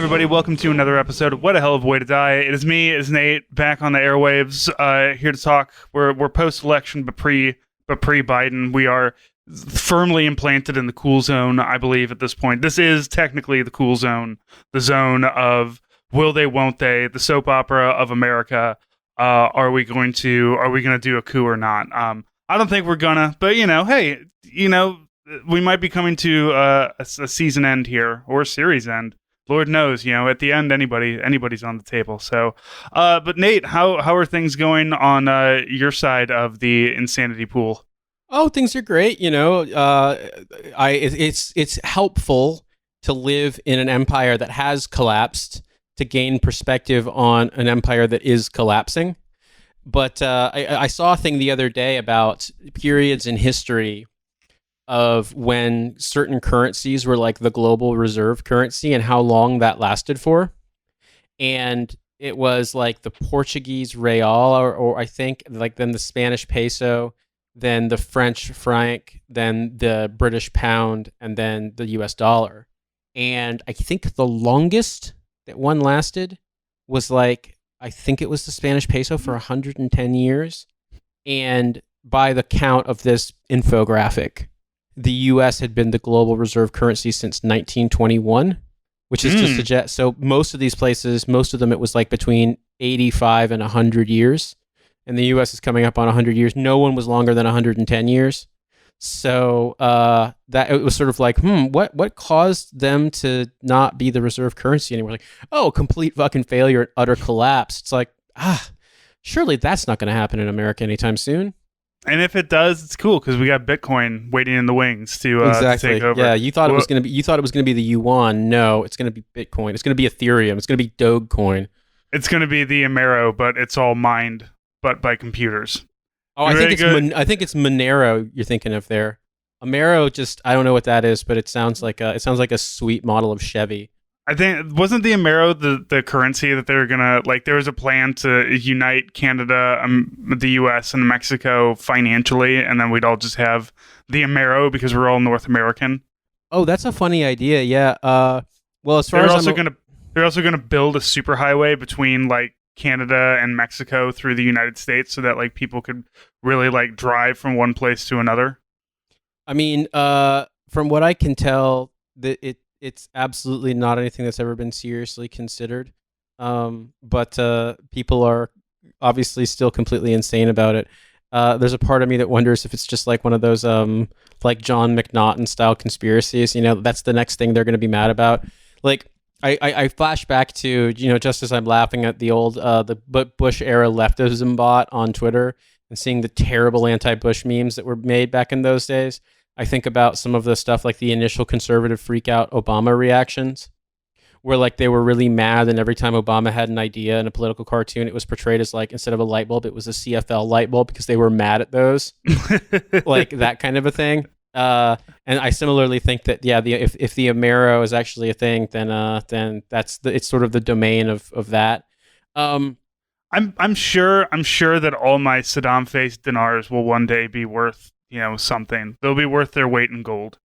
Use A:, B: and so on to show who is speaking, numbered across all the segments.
A: everybody. Welcome to another episode of What a Hell of a Way to Die. It is me, it is Nate, back on the airwaves, here to talk. We're post-election, but pre-Biden. We are firmly implanted in the cool zone, I believe, at this point. This is technically the cool zone, the zone of will they, won't they, the soap opera of America. Are we going to do a coup or not? I don't think we're gonna, but hey, we might be coming to a season end here or a series end. Lord knows, at the end, anybody's on the table. So, but Nate, how are things going on your side of the insanity pool?
B: Oh, things are great. It's helpful to live in an empire that has collapsed to gain perspective on an empire that is collapsing. But I saw a thing the other day about periods in history of when certain currencies were like the global reserve currency and how long that lasted for. And it was like the Portuguese real, or I think like then the Spanish peso, then the French franc, then the British pound, and then the US dollar. And I think the longest that one lasted was I think it was the Spanish peso for 110 years. And by the count of this infographic, the U.S. had been the global reserve currency since 1921, which is to suggest. So most of these places, most of them, it was like between 85 and 100 years, and the U.S. is coming up on 100 years. No one was longer than 110 years. So that it was sort of like, what caused them to not be the reserve currency anymore? Like, complete fucking failure and utter collapse. It's like, surely that's not going to happen in America anytime soon.
A: And if it does, it's cool because we got Bitcoin waiting in the wings to take over.
B: Yeah, you thought it was going to be the yuan. No, it's going to be Bitcoin. It's going to be Ethereum. It's going to be Dogecoin.
A: It's going to be the Amero, but it's all mined, but by computers.
B: Oh, I think it's Monero you're thinking of there. Amero, I don't know what that is, but it sounds like a sweet model of Chevy.
A: I think wasn't the Amero the currency that they were gonna there was a plan to unite Canada, the U.S. and Mexico financially, and then we'd all just have the Amero because we're all North American.
B: Oh, that's a funny idea. Yeah. Well, as far
A: they're
B: as
A: also gonna build a superhighway between Canada and Mexico through the United States so that people could really drive from one place to another.
B: I mean, from what I can tell, it's absolutely not anything that's ever been seriously considered. But people are obviously still completely insane about it. There's a part of me that wonders if it's just one of those John McNaughton style conspiracies. That's the next thing they're going to be mad about. I flash back to, just as I'm laughing at the old the Bush era leftism bot on Twitter and seeing the terrible anti-Bush memes that were made back in those days, I think about some of the stuff like the initial conservative freakout Obama reactions, where they were really mad, and every time Obama had an idea in a political cartoon, it was portrayed as instead of a light bulb, it was a CFL light bulb because they were mad at those, that kind of a thing. And I similarly think that if the Amero is actually a thing, then it's sort of the domain of that. I'm
A: sure that all my Saddam face dinars will one day be worth something. They'll be worth their weight in gold.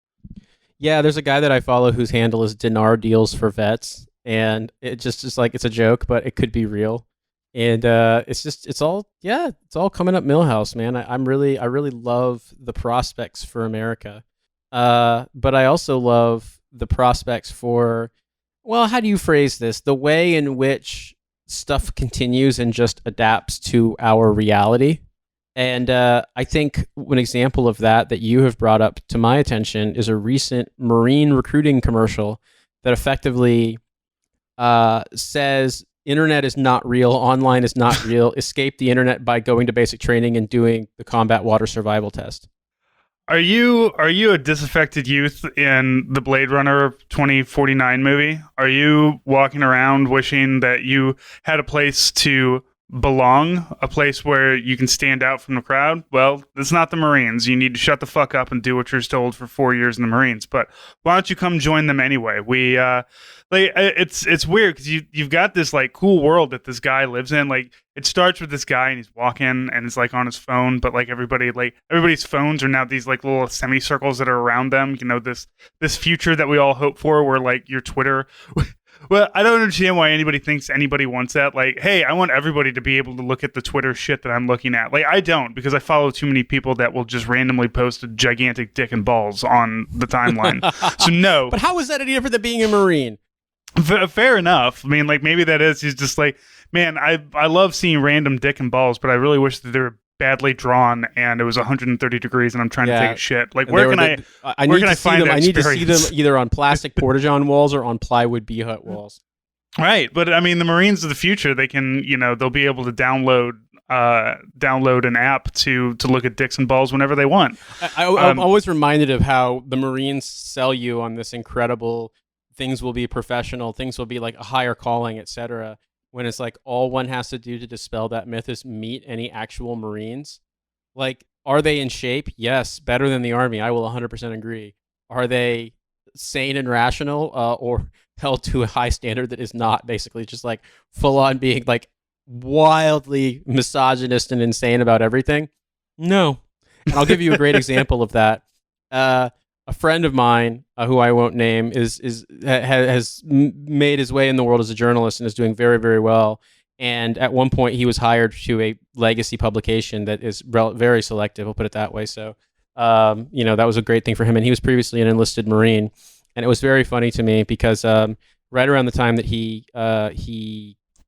B: Yeah, there's a guy that I follow whose handle is dinar deals for vets, and it just is it's a joke, but it could be real. And it's all coming up Millhouse, man. I really love the prospects for America. But I also love the prospects for, well, how do you phrase this? The way in which stuff continues and just adapts to our reality. And I think one example of that you have brought up to my attention is a recent Marine recruiting commercial that effectively says internet is not real, online is not real, escape the internet by going to basic training and doing the combat water survival test.
A: Are you a disaffected youth in the Blade Runner 2049 movie? Are you walking around wishing that you had a place to belong, a place where you can stand out from the crowd? Well, it's not the Marines. You need to shut the fuck up and do what you're told for 4 years in the Marines. But why don't you come join them anyway? It's weird because you've got this cool world that this guy lives in. It starts with this guy and he's walking and it's on his phone, but everybody's phones are now these little semicircles that are around them. This future that we all hope for, where your Twitter Well, I don't understand why anybody thinks anybody wants that. Like, hey, I want everybody to be able to look at the Twitter shit that I'm looking at. Like, I don't, because I follow too many people that will just randomly post a gigantic dick and balls on the timeline. So no.
B: But how is that any different than being a Marine?
A: Fair enough. I mean, like, maybe that is. He's just like, man, I love seeing random dick and balls, but I really wish that they were badly drawn and it was 130 degrees and I'm trying to take a shit. Like, where can I find them?
B: I need to see them either on plastic porta-john walls or on plywood B-hut walls.
A: Right, but I mean, the Marines of the future, they can, they'll be able to download an app to look at dicks and balls whenever they want.
B: I'm always reminded of how the Marines sell you on this incredible things will be professional, things will be like a higher calling, etc. When it's like all one has to do to dispel that myth is meet any actual Marines. Like, are they in shape? Yes, better than the Army. I will 100% agree. Are they sane and rational, or held to a high standard that is not, basically just like full on being like wildly misogynist and insane about everything? No. And I'll give you a great example of that. A friend of mine, who I won't name, has made his way in the world as a journalist and is doing very, very well. And at one point, he was hired to a legacy publication that is very selective. I'll put it that way. So, that was a great thing for him. And he was previously an enlisted Marine, and it was very funny to me because right around the time that he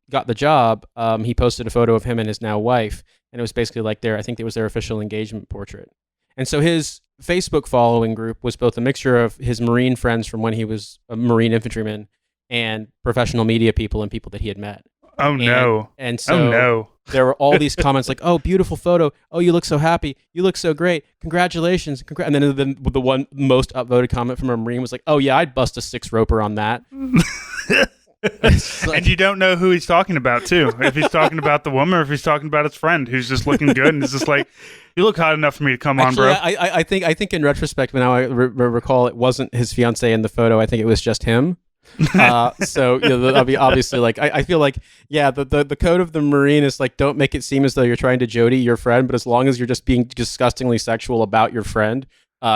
B: got the job, he posted a photo of him and his now wife, and it was basically like I think it was their official engagement portrait. And so his Facebook following group was both a mixture of his Marine friends from when he was a Marine infantryman and professional media people and people that he had met.
A: Oh, no.
B: And so there were all these comments like, oh, beautiful photo. Oh, you look so happy. You look so great. Congratulations. And then the one most upvoted comment from a Marine was like, oh, yeah, I'd bust a 6-roper on that.
A: Like, and you don't know who he's talking about, too. If he's talking about the woman or if he's talking about his friend who's just looking good and is just like, you look hot enough for me to come on, bro.
B: I think in retrospect, when I recall, it wasn't his fiance in the photo. I think it was just him. So obviously, like I feel like, yeah, the code of the Marine is like, don't make it seem as though you're trying to Jody your friend, but as long as you're just being disgustingly sexual about your friend,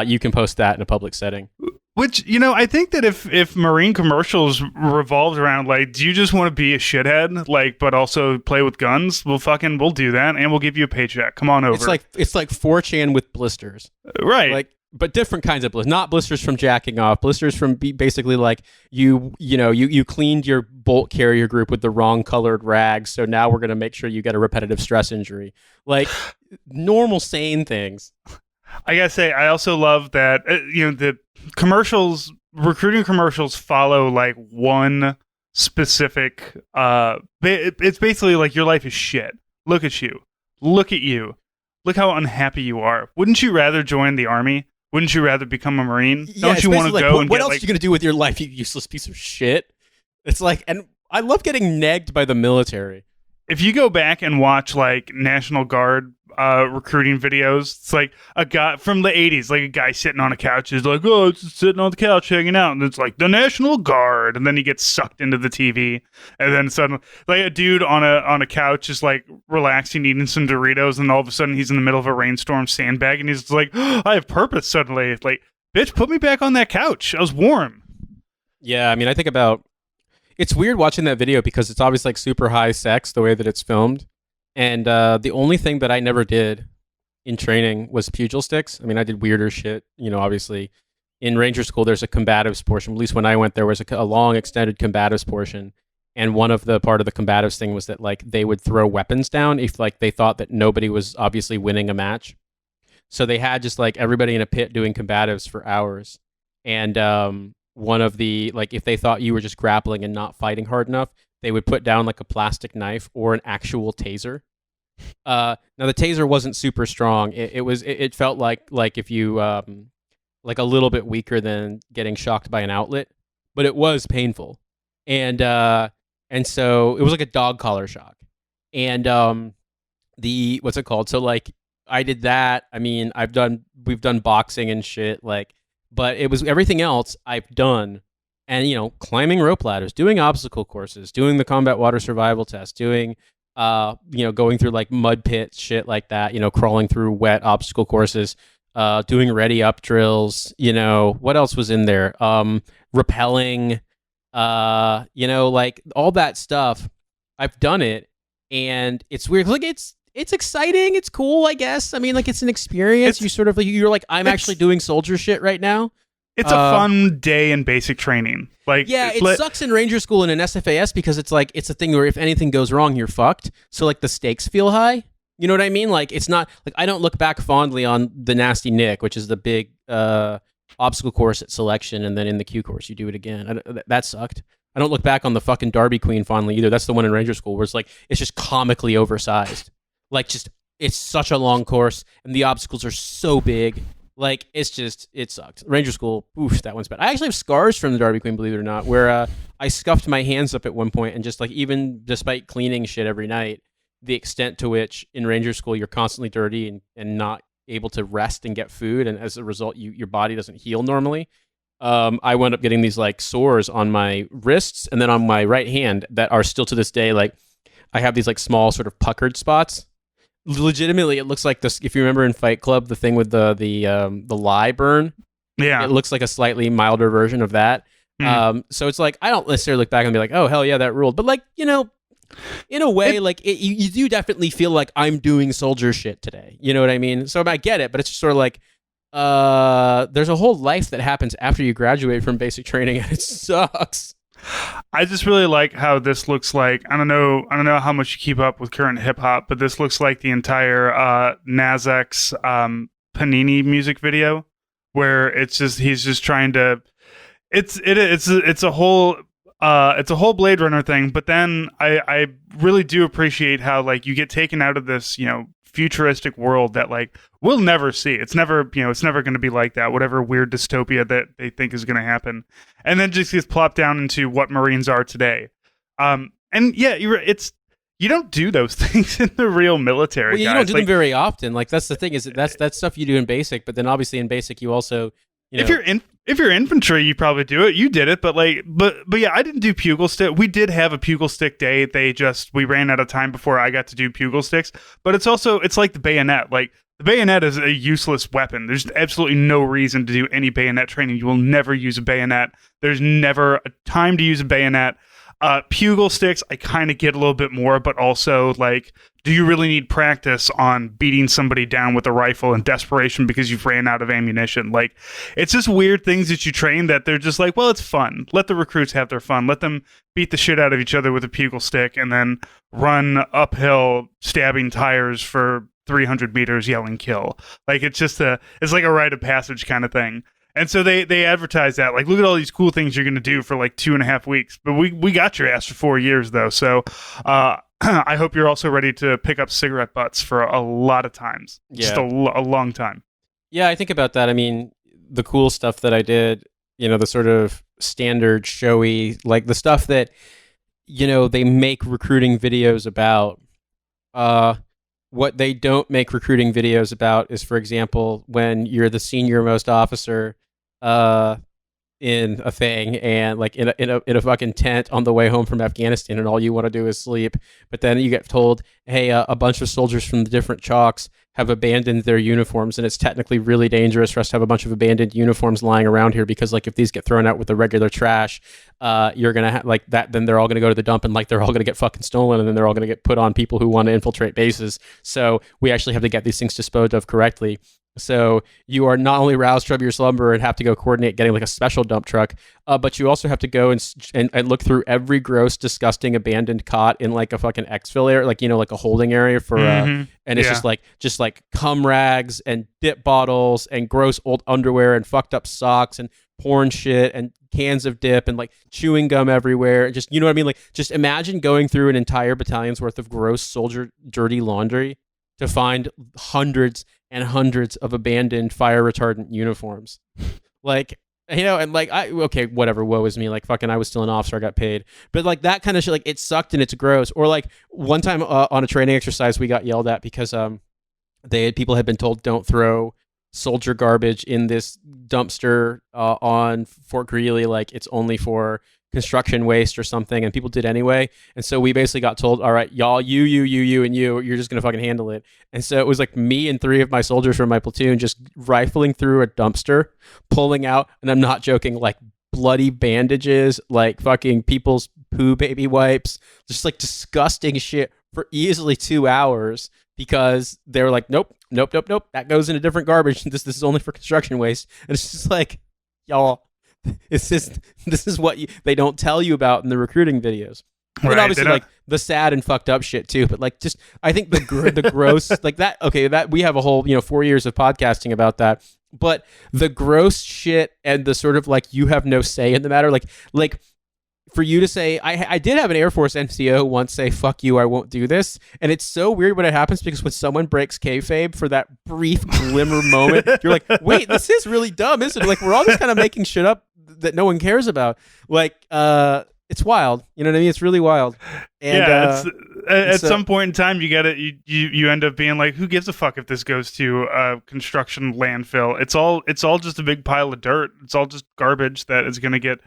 B: you can post that in a public setting.
A: Which, I think that if Marine commercials revolved around, like, do you just want to be a shithead, like, but also play with guns? We'll do that, and we'll give you a paycheck. Come on over.
B: It's like 4chan with blisters.
A: Right.
B: Like, but different kinds of blisters. Not blisters from jacking off. Blisters from basically like you cleaned your bolt carrier group with the wrong colored rags, so now we're going to make sure you get a repetitive stress injury. Like, normal, sane things.
A: I gotta say, I also love that the recruiting commercials follow like one specific. It's basically like, your life is shit. Look at you. Look at you. Look how unhappy you are. Wouldn't you rather join the Army? Wouldn't you rather become a Marine?
B: Yeah,
A: don't you want to go?
B: What else are you gonna do with your life, you useless piece of shit? It's like, and I love getting negged by the military.
A: If you go back and watch like National Guard recruiting videos, it's like a guy from the 80s, like a guy sitting on a couch is like, oh, it's just sitting on the couch hanging out, and it's like the National Guard, and then he gets sucked into the TV, and then suddenly like a dude on a couch is like relaxing, eating some Doritos, and all of a sudden he's in the middle of a rainstorm sandbag, and he's like, oh, I have purpose suddenly. It's like, bitch, put me back on that couch. I was warm.
B: Yeah, I mean, I think about, it's weird watching that video because it's obviously like super high sex the way that it's filmed. And the only thing that I never did in training was pugil sticks. I mean, I did weirder shit, obviously. In Ranger School, there's a combatives portion. At least when I went, there was a long extended combatives portion. And one of the part of the combatives thing was that like they would throw weapons down if like they thought that nobody was obviously winning a match. So they had just like everybody in a pit doing combatives for hours. And one of the, like, if they thought you were just grappling and not fighting hard enough, they would put down like a plastic knife or an actual taser. Now the taser wasn't super strong. It felt like if you like a little bit weaker than getting shocked by an outlet, but it was painful. And so it was like a dog collar shock. And what's it called? So like I did that. I mean, we've done boxing and shit, like, but it was everything else I've done. And, climbing rope ladders, doing obstacle courses, doing the combat water survival test, doing, going through like mud pits, shit like that, crawling through wet obstacle courses, doing ready up drills, what else was in there? Rappelling, Like all that stuff. I've done it, and it's weird. Like it's exciting. It's cool, I guess. I mean, like it's an experience.
A: It's-
B: You sort of like you're like I'm actually doing soldier shit right now.
A: It's a fun day in basic training. Like,
B: yeah, it sucks in Ranger School and in SFAS because it's like it's a thing where if anything goes wrong, you're fucked. So like the stakes feel high. You know what I mean? Like it's not like I don't look back fondly on the Nasty Nick, which is the big obstacle course at selection, and then in the Q course you do it again. That sucked. I don't look back on the fucking Derby Queen fondly either. That's the one in Ranger School where it's like it's just comically oversized. Like just it's such a long course and the obstacles are so big. Like it sucked. Ranger School, oof, that one's bad. I actually have scars from the Derby Queen, believe it or not, where I scuffed my hands up at one point, and just like even despite cleaning shit every night, the extent to which in Ranger School you're constantly dirty and not able to rest and get food, and as a result your body doesn't heal normally. I wound up getting these like sores on my wrists and then on my right hand that are still to this day like I have these like small sort of puckered spots. Legitimately, it looks like this. If you remember in Fight Club, the thing with the lye burn,
A: yeah,
B: it looks like a slightly milder version of that. So it's like I don't necessarily look back and be like, oh hell yeah, that ruled. But like in a way, like you do definitely feel like I'm doing soldier shit today. You know what I mean? So I get it, but it's just sort of like there's a whole life that happens after you graduate from basic training, and it sucks.
A: I just really like how this looks like. I don't know how much you keep up with current hip hop, but this looks like the entire Nas X Panini music video, where it's just he's just trying to. It's a whole Blade Runner thing, but then I really do appreciate how like you get taken out of this futuristic world that like we'll never see. It's never going to be like that, whatever weird dystopia that they think is going to happen, and then just gets plopped down into what Marines are today. And yeah, you don't do those things in the real military.
B: Well, you
A: guys.
B: don't do them very often. Like that's the thing is that's stuff you do in basic, but then obviously in basic you also
A: if you're infantry, you probably do it. You did it, but yeah, I didn't do pugil stick. We did have a pugil stick day. We ran out of time before I got to do pugil sticks. But it's like the bayonet. Like the bayonet is a useless weapon. There's absolutely no reason to do any bayonet training. You will never use a bayonet. There's never a time to use a bayonet. Pugil sticks, I kind of get a little bit more, but also like, do you really need practice on beating somebody down with a rifle in desperation because you've ran out of ammunition? Like, it's just weird things that you train that they're just like, well, it's fun. Let the recruits have their fun. Let them beat the shit out of each other with a pugil stick and then run uphill stabbing tires for 300 meters yelling kill. Like, it's like a rite of passage kind of thing. And so they advertise that, like, look at all these cool things you're going to do for like 2.5 weeks. But we got your ass for 4 years, though. So I hope you're also ready to pick up cigarette butts for a lot of times. Yeah. Just a long time.
B: Yeah, I think about that. I mean, the cool stuff that I did, the sort of standard showy, like the stuff that, they make recruiting videos about. What they don't make recruiting videos about is, for example, when you're the senior most officer in a thing and like in a fucking tent on the way home from Afghanistan, and all you want to do is sleep. But then you get told, hey, a bunch of soldiers from the different chalks have abandoned their uniforms, and it's technically really dangerous for us to have a bunch of abandoned uniforms lying around here because like if these get thrown out with the regular trash, you're gonna like that. Then they're all gonna go to the dump, and like they're all gonna get fucking stolen, and then they're all gonna get put on people who want to infiltrate bases. So we actually have to get these things disposed of correctly. So you are not only roused from your slumber and have to go coordinate getting like a special dump truck, but you also have to go and look through every gross, disgusting abandoned cot in like a fucking exfil area, like like a holding area for, and it's just like cum rags and dip bottles and gross old underwear and fucked up socks and porn shit and cans of dip and like chewing gum everywhere. And just what I mean? Like just imagine going through an entire battalion's worth of gross soldier dirty laundry to find hundreds and hundreds of abandoned fire retardant uniforms. Like, and like, okay, whatever, woe is me. Like, fucking, I was still an officer, I got paid. But like that kind of shit, like it sucked and it's gross. Or like one time on a training exercise, we got yelled at because people had been told don't throw soldier garbage in this dumpster on Fort Greely. Like it's only for construction waste or something, and people did anyway. And so we basically got told, all right, y'all, you, and you're just gonna fucking handle it. And so it was like me and 3 of my soldiers from my platoon just rifling through a dumpster, pulling out, and I'm not joking, like bloody bandages, like fucking people's poo baby wipes, just like disgusting shit for easily 2 hours because they were like, nope, that goes into different garbage. This is only for construction waste. And it's just like, y'all, this is what they don't tell you about in the recruiting videos.
A: Right,
B: and obviously like the sad and fucked up shit too, but like just I think the gross like that. Okay, that we have a whole 4 years of podcasting about that. But the gross shit and the sort of like you have no say in the matter, like for you to say, I did have an Air Force NCO once say, "Fuck you, I won't do this," and it's so weird when it happens because when someone breaks kayfabe for that brief glimmer moment, you're like, "Wait, this is really dumb, isn't it?" Like we're all just kind of making shit up that no one cares about. Like, it's wild. You know what I mean? It's really wild. And,
A: yeah, at some point in time, you end up being like, who gives a fuck if this goes to a construction landfill? It's all just a big pile of dirt. It's all just garbage that is going to get.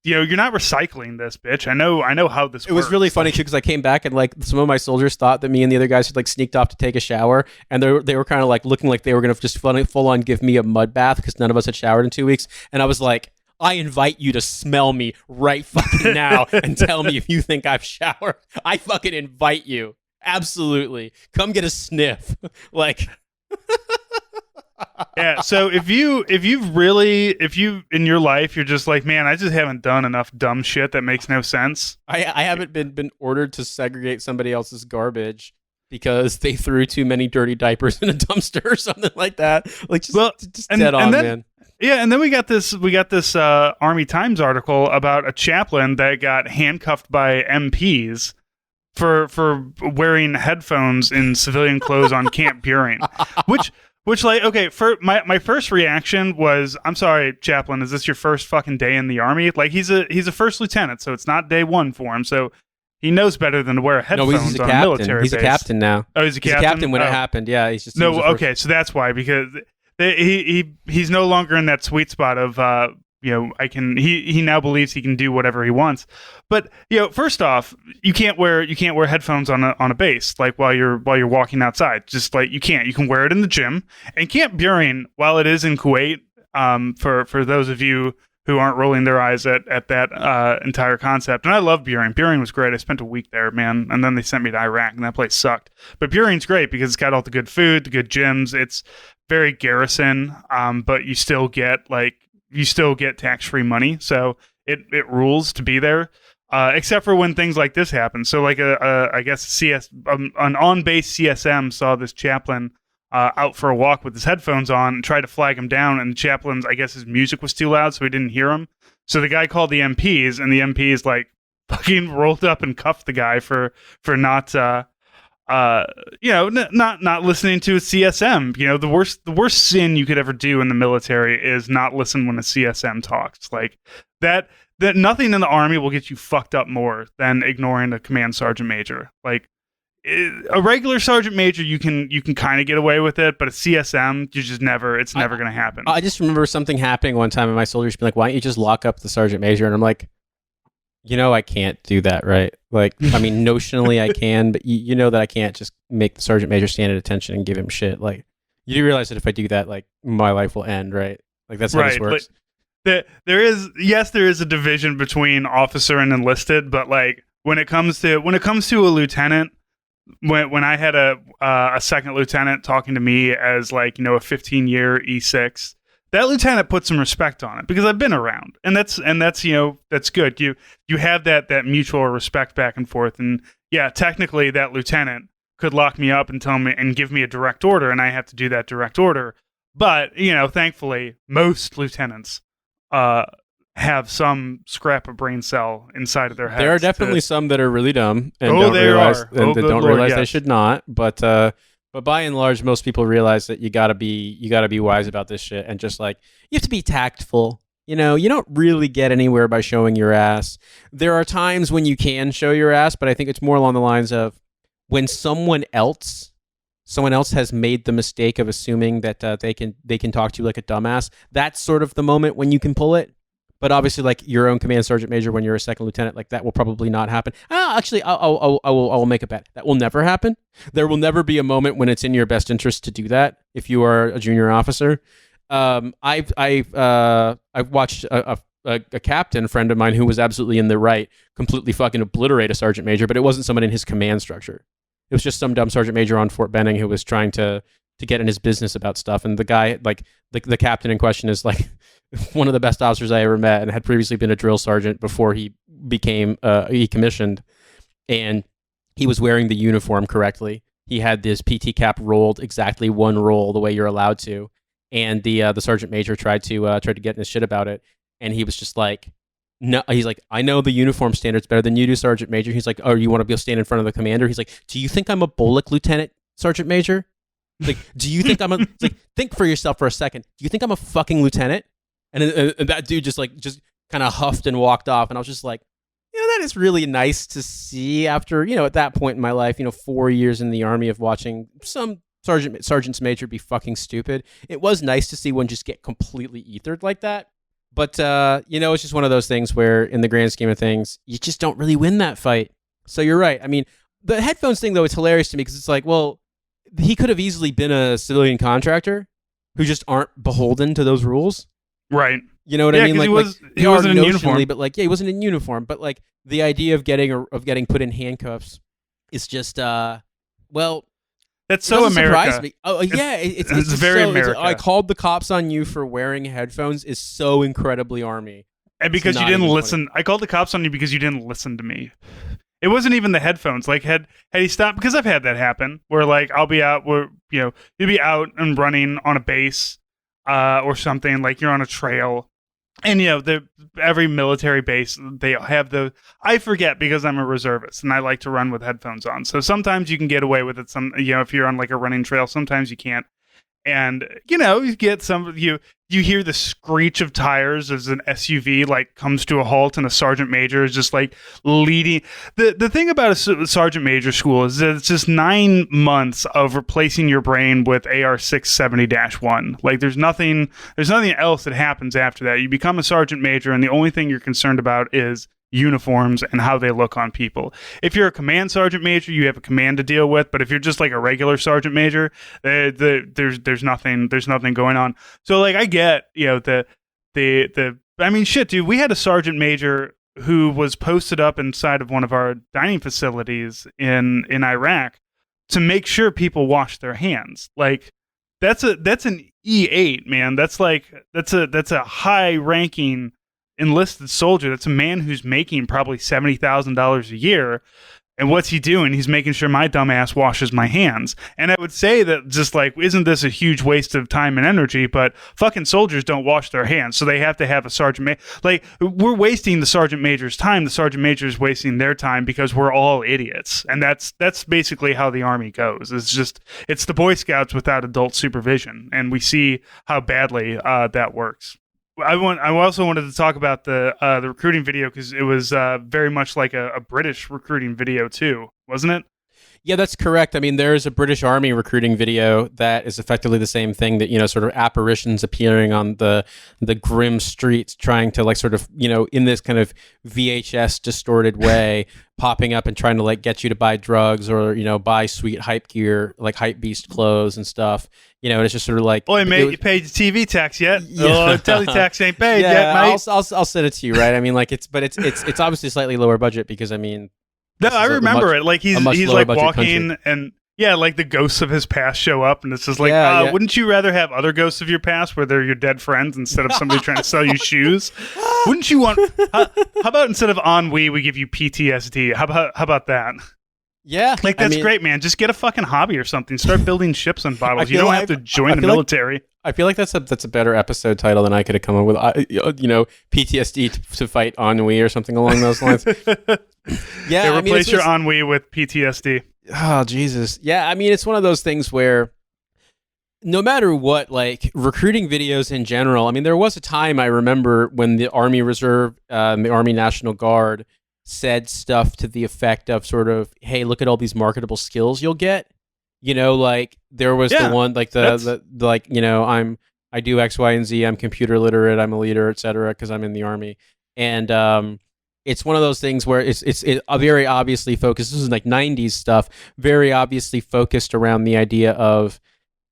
A: You're not recycling this, bitch. I know how this works.
B: It was really funny too because I came back and like some of my soldiers thought that me and the other guys had like sneaked off to take a shower, and they were kind of like looking like they were going to just full on give me a mud bath because none of us had showered in 2 weeks, and I was like, I invite you to smell me right fucking now and tell me if you think I've showered. I fucking invite you. Absolutely. Come get a sniff. Like
A: yeah, so if you in your life you're just like, man, I just haven't done enough dumb shit that makes no sense.
B: I haven't been ordered to segregate somebody else's garbage because they threw too many dirty diapers in a dumpster or something like that. Like just dead on, man.
A: Yeah, and then we got this Army Times article about a chaplain that got handcuffed by MPs for wearing headphones in civilian clothes on Camp Buring, which like, okay, for my first reaction was, I'm sorry, chaplain, is this your first fucking day in the Army? Like he's a first lieutenant, so it's not day one for him, so he knows better than to wear headphones
B: he's a
A: on
B: captain.
A: a military base.
B: He's a captain now.
A: Oh, he's a captain?
B: He's a captain when it happened. Yeah, he's just
A: okay, so that's why, because he's no longer in that sweet spot of he now believes he can do whatever he wants. But first off, you can't wear headphones on a base like while you're walking outside. Just like you can wear it in the gym. And Camp Buring, while it is in Kuwait, for those of you who aren't rolling their eyes at that entire concept, and I love Buring. Buring was great. I spent a week there, man, and then they sent me to Iraq, and that place sucked. But Buring's great because it's got all the good food, the good gyms. It's very garrison, but you still get tax-free money, so it rules to be there, except for when things like this happen. So like I guess an on-base CSM saw this chaplain out for a walk with his headphones on and tried to flag him down, and the chaplain's, I guess his music was too loud, so he didn't hear him. So the guy called the MPs, and the MPs like fucking rolled up and cuffed the guy for not not listening to a CSM. The worst sin you could ever do in the military is not listen when a CSM talks. Like that nothing in the Army will get you fucked up more than ignoring a command sergeant major. Like a regular sergeant major, you can kind of get away with it, but a CSM, it's never going to happen.
B: I just remember something happening one time, and my soldiers being like, "Why don't you just lock up the sergeant major?" And I'm like, I can't do that, right? Like, I mean, notionally I can, but you know that I can't just make the sergeant major stand at attention and give him shit. Like, you do realize that if I do that, like, my life will end, right? Like, that's how this works.
A: There is a division between officer and enlisted, but like when it comes to a lieutenant, when I had a second lieutenant talking to me as like a 15-year E6. That lieutenant put some respect on it because I've been around, and that's that's good. You have that mutual respect back and forth, and yeah, technically that lieutenant could lock me up and tell me and give me a direct order, and I have to do that direct order. But thankfully, most lieutenants have some scrap of brain cell inside of their heads.
B: There are definitely some that are really dumb and don't realize they should not, but by and large, most people realize that you gotta be wise about this shit, and just like you have to be tactful. You don't really get anywhere by showing your ass. There are times when you can show your ass, but I think it's more along the lines of when someone else has made the mistake of assuming that they can talk to you like a dumbass. That's sort of the moment when you can pull it. But obviously, like your own command sergeant major, when you're a second lieutenant, like that will probably not happen. Actually, I will make a bet. That will never happen. There will never be a moment when it's in your best interest to do that if you are a junior officer. I've watched a a captain friend of mine who was absolutely in the right, completely fucking obliterate a sergeant major, but it wasn't someone in his command structure. It was just some dumb sergeant major on Fort Benning who was trying to get in his business about stuff. And the guy, like the captain in question, is like one of the best officers I ever met, and had previously been a drill sergeant before he became he commissioned, and he was wearing the uniform correctly. He had this PT cap rolled exactly one roll the way you're allowed to, and the sergeant major tried to get in his shit about it, and he was just like, no, he's like, I know the uniform standards better than you do, Sergeant Major. He's like, oh, you want to go stand in front of the commander? He's like, do you think I'm a Bullock lieutenant, Sergeant Major? Like, do you think I'm a, it's like, think for yourself for a second. Do you think I'm a fucking lieutenant? And that dude just kind of huffed and walked off. And I was just like, that is really nice to see after, at that point in my life, 4 years in the Army of watching some sergeants major be fucking stupid. It was nice to see one just get completely ethered like that. But, it's just one of those things where, in the grand scheme of things, you just don't really win that fight. So you're right. I mean, the headphones thing, though, it's hilarious to me because it's like, well, he could have easily been a civilian contractor who just aren't beholden to those rules.
A: Right.
B: You know what I mean?
A: Like, he wasn't in uniform.
B: But, he wasn't in uniform. But, the idea of getting put in handcuffs is just,
A: that's so America.
B: Me. Oh yeah, it's
A: very America.
B: I called the cops on you for wearing headphones is so incredibly Army.
A: And because you didn't listen, I called the cops on you because you didn't listen to me. It wasn't even the headphones. Like had he stopped, because I've had that happen where I'll be out where you'd be out and running on a base or something, like you're on a trail. And every military base, they have I forget because I'm a reservist and I like to run with headphones on. So sometimes you can get away with it. If you're on a running trail, sometimes you can't. And you get you hear the screech of tires as an SUV comes to a halt, and a sergeant major is just leading. The thing about a sergeant major school is that it's just 9 months of replacing your brain with AR 670-1. There's nothing else that happens after that. You become a sergeant major, and the only thing you're concerned about is uniforms and how they look on people. If you're a command sergeant major, you have a command to deal with, but if you're just a regular sergeant major, there's nothing going on. So I get I mean, shit, dude, we had a sergeant major who was posted up inside of one of our dining facilities in Iraq to make sure people wash their hands. That's an E8, man. That's a high ranking enlisted soldier. That's a man who's making probably $70,000 a year. And what's he doing? He's making sure my dumb ass washes my hands. And I would say that just isn't this a huge waste of time and energy? But fucking soldiers don't wash their hands, so they have to have a sergeant we're wasting the sergeant major's time. The sergeant major is wasting their time because we're all idiots. And that's basically how the Army goes. It's the Boy Scouts without adult supervision. And we see how badly that works. I also wanted to talk about the recruiting video because it was very much like a British recruiting video too, wasn't it?
B: Yeah, that's correct. I mean, there is a British Army recruiting video that is effectively the same thing, that, sort of apparitions appearing on the grim streets trying to in this kind of VHS distorted way, popping up and trying to get you to buy drugs or, buy sweet hype gear, like hype beast clothes and stuff. And it's just sort of
A: "Oi, mate, you paid your TV tax yet? Yeah. Telly tax ain't paid yet, mate."
B: I'll send it to you, right? I mean, it's obviously slightly lower budget because, I mean,
A: no, I remember it. He's walking
B: country.
A: And the ghosts of his past show up, and it's just wouldn't you rather have other ghosts of your past where they're your dead friends instead of somebody trying to sell you shoes? Wouldn't you want? How about instead of ennui, we give you PTSD? How about that?
B: Yeah,
A: that's great, man. Just get a fucking hobby or something. Start building ships and bottles. You don't have to join the military.
B: I feel like that's a better episode title than I could have come up with. PTSD to fight ennui or something along those lines. Yeah,
A: replace your ennui with PTSD.
B: Oh, Jesus. Yeah, I mean, it's one of those things where no matter what, recruiting videos in general, I mean, there was a time I remember when the Army Reserve, the Army National Guard said stuff to the effect of sort of, hey, look at all these marketable skills you'll get. There was the one, I do X, Y, and Z, I'm computer literate, I'm a leader, etc., because I'm in the Army. And it's one of those things where it's very obviously focused. This is 90s stuff, very obviously focused around the idea of,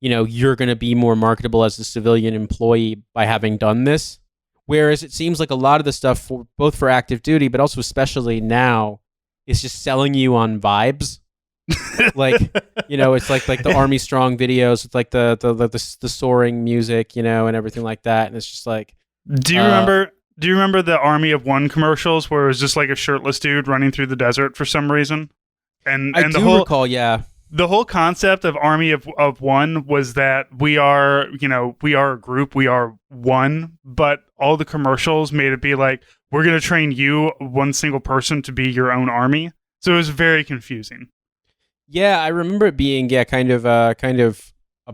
B: you're going to be more marketable as a civilian employee by having done this, Whereas it seems like a lot of the stuff for both for active duty, but also especially now, is just selling you on vibes. Like, it's like the Army Strong videos with like the soaring music, and everything like that. And it's just like,
A: do you remember the Army of One commercials where it was just like a shirtless dude running through the desert for some reason? And
B: I do recall, yeah.
A: The whole concept of Army of One was that we are a group, we are one, but all the commercials made it be like, we're going to train you, one single person, to be your own army. So it was very confusing.
B: Yeah, I remember it being, kind of a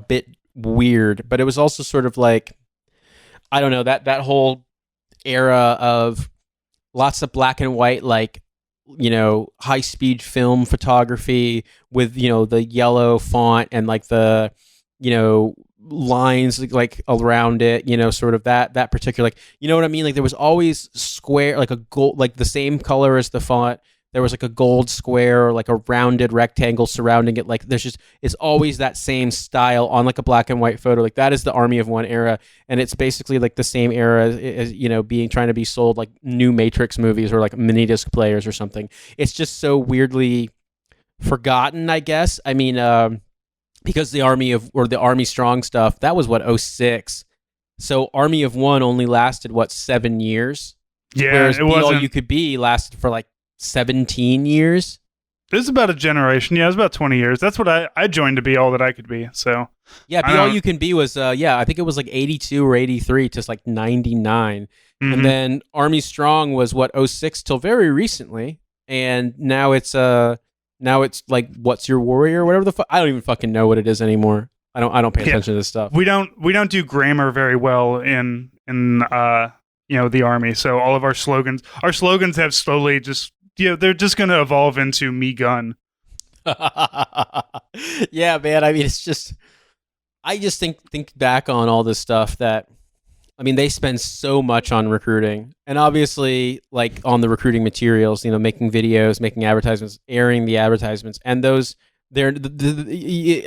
B: bit weird, but it was also sort of like, I don't know, that whole era of lots of black and white, like, high-speed film photography with, the yellow font and like the, lines like around it, sort of that particular, like, you know what I mean? Like there was always square, like a gold, like the same color as the font. There was like a gold square or like a rounded rectangle surrounding it. Like it's always that same style on like a black and white photo. Like that is the Army of One era. And it's basically like the same era as, trying to be sold like new Matrix movies or like mini disc players or something. It's just so weirdly forgotten, I guess. I mean, because the Army Strong stuff, that was what, 2006. So Army of One only lasted 7 years?
A: Yeah,
B: whereas
A: it
B: Be
A: wasn't.
B: All You Could Be lasted for like 17 years.
A: It was about a generation. Yeah, it was about 20 years. That's what I joined to be all that I could be. So
B: yeah, Be All You Can Be was I think it was like 82 or 83 to like 99.
A: Mm-hmm.
B: And then Army Strong was 2006 till very recently. And now it's like What's Your Warrior or whatever the fuck. I don't even fucking know what it is anymore. I don't pay attention to this stuff.
A: We don't do grammar very well in the Army. So all of our slogans have slowly just they're just going to evolve into me gun.
B: Yeah, man. I mean, it's just, I just think back on all this stuff that, I mean, they spend so much on recruiting, and obviously like on the recruiting materials, making videos, making advertisements, airing the advertisements, and those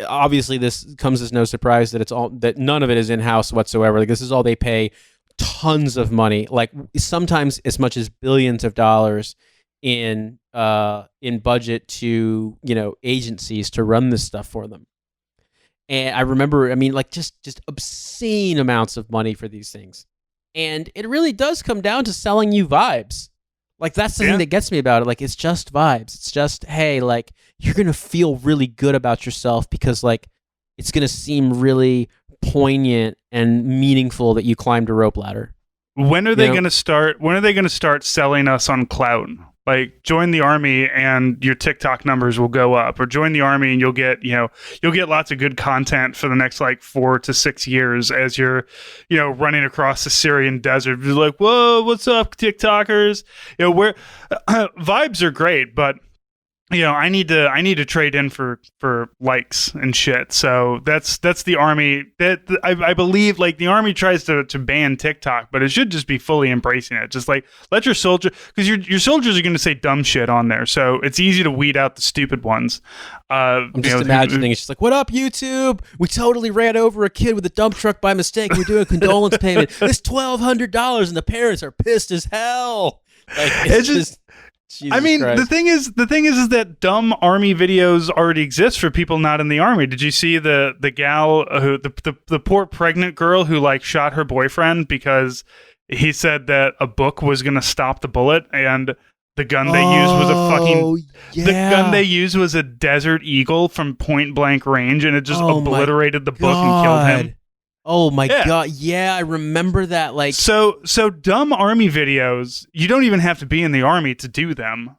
B: obviously this comes as no surprise that none of it is in-house whatsoever. Like this is all they pay tons of money, like sometimes as much as billions of dollars in budget to agencies to run this stuff for them. And I remember, I mean, like just obscene amounts of money for these things, and it really does come down to selling you vibes. Like that's the thing that gets me about it. Like it's just vibes. It's just, hey, like you're gonna feel really good about yourself because like it's gonna seem really poignant and meaningful that you climbed a rope ladder.
A: When are they going to start? When are they going to start selling us on clout? Like join the Army and your TikTok numbers will go up, or join the Army and you'll get lots of good content for the next like 4 to 6 years as you're running across the Syrian desert. You're like, whoa, what's up, TikTokers? Where vibes are great, but I need to trade in for likes and shit. So that's the Army. That I believe like the Army tries to ban TikTok, but it should just be fully embracing it. Just like let your soldier, because your soldiers are going to say dumb shit on there, so it's easy to weed out the stupid ones.
B: I'm just imagining it's just like, what up, YouTube? We totally ran over a kid with a dump truck by mistake. We're doing a condolence payment. It's $1,200, and the parents are pissed as hell. Like it's just Jesus
A: I mean,
B: Christ.
A: the thing is that dumb Army videos already exist for people not in the Army. Did you see the gal who the poor pregnant girl who like shot her boyfriend because he said that a book was going to stop the bullet, and the gun they used was the gun they used was a Desert Eagle from point blank range, and it just obliterated the book and killed him.
B: Oh my God. Yeah, I remember that. Like
A: so dumb Army videos, you don't even have to be in the Army to do them.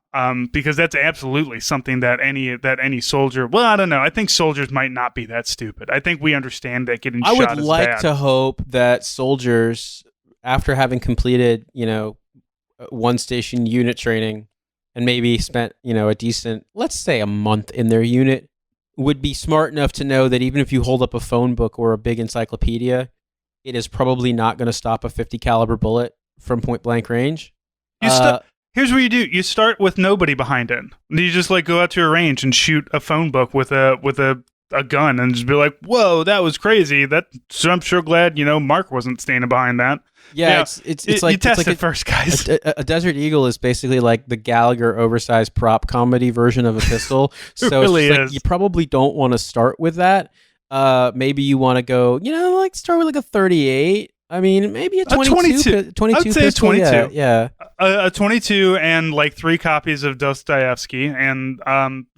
A: Because that's absolutely something that any soldier, well, I don't know. I think soldiers might not be that stupid. I think we understand that getting shot is bad.
B: I would like to hope that soldiers, after having completed, one station unit training and maybe spent, a decent, let's say a month in their unit, would be smart enough to know that even if you hold up a phone book or a big encyclopedia, it is probably not going to stop a 50 caliber bullet from point blank range.
A: Here's what you do. You start with nobody behind it. You just like go out to a range and shoot a phone book with a a gun and just be like, whoa, that was crazy. So I'm sure glad, Mark wasn't standing behind that.
B: Yeah, it's like
A: you test
B: it's like
A: it first, guys.
B: A Desert Eagle is basically like the Gallagher oversized prop comedy version of a pistol. So
A: really
B: it's
A: is.
B: you probably don't want to start with that. Maybe you want to go, like start with like a 38. I mean, maybe a 22. 22
A: I'd say
B: pistol.
A: 22.
B: Yeah.
A: A 22 and like 3 copies of Dostoevsky, and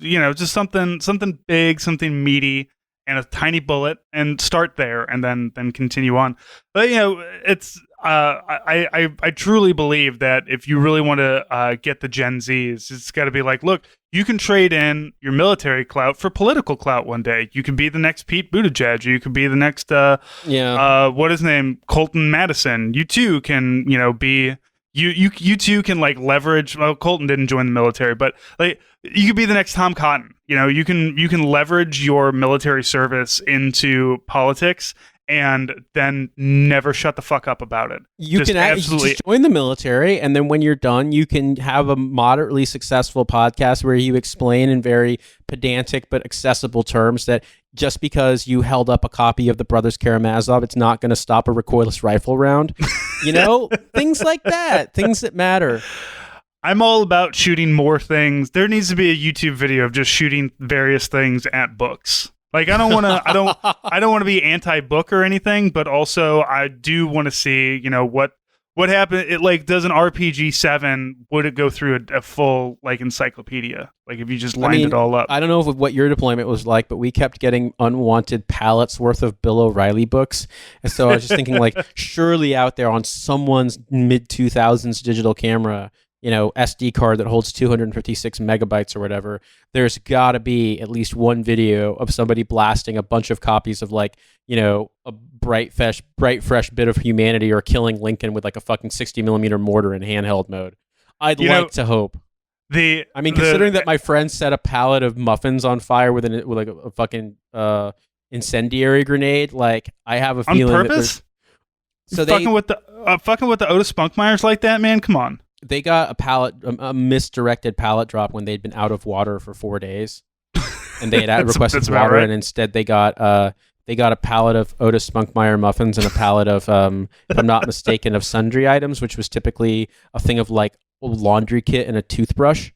A: just something big, something meaty, and a tiny bullet, and start there, and then continue on. But it's I truly believe that if you really want to get the Gen Zs, it's got to be like, look, you can trade in your military clout for political clout one day. You can be the next Pete Buttigieg. You could be the next what is his name, Colton Madison. You too can be. You too can like leverage. Well, Colton didn't join the military, but like you could be the next Tom Cotton. You can leverage your military service into politics and then never shut the fuck up about it.
B: You can absolutely just join the military, and then when you're done, you can have a moderately successful podcast where you explain in very pedantic but accessible terms that just because you held up a copy of the Brothers Karamazov, it's not going to stop a recoilless rifle round. Things like that, things that matter.
A: I'm all about shooting more things. There needs to be a YouTube video of just shooting various things at books. Like I don't want to be anti-book or anything, but also I do want to see, what happened. It like does an RPG 7? Would it go through a full like encyclopedia? Like if you just lined it all up.
B: I don't know what your deployment was like, but we kept getting unwanted pallets worth of Bill O'Reilly books, and so I was just thinking like, surely out there on someone's mid 2000s digital camera, SD card that holds 256 megabytes or whatever, there's got to be at least one video of somebody blasting a bunch of copies of like, a bright fresh bit of humanity or killing Lincoln with like a fucking 60 millimeter mortar in handheld mode. I'd like to hope. Considering that my friend set a pallet of muffins on fire with like a fucking incendiary grenade, like I have a feeling
A: on purpose. Fucking with the Otis Spunkmeyers like that, man. Come on.
B: They got a misdirected pallet drop when they'd been out of water for 4 days, and they had requested water, right. And instead they got a pallet of Otis Spunkmeyer muffins and a pallet of, if I'm not mistaken, of sundry items, which was typically a thing of like a laundry kit and a toothbrush.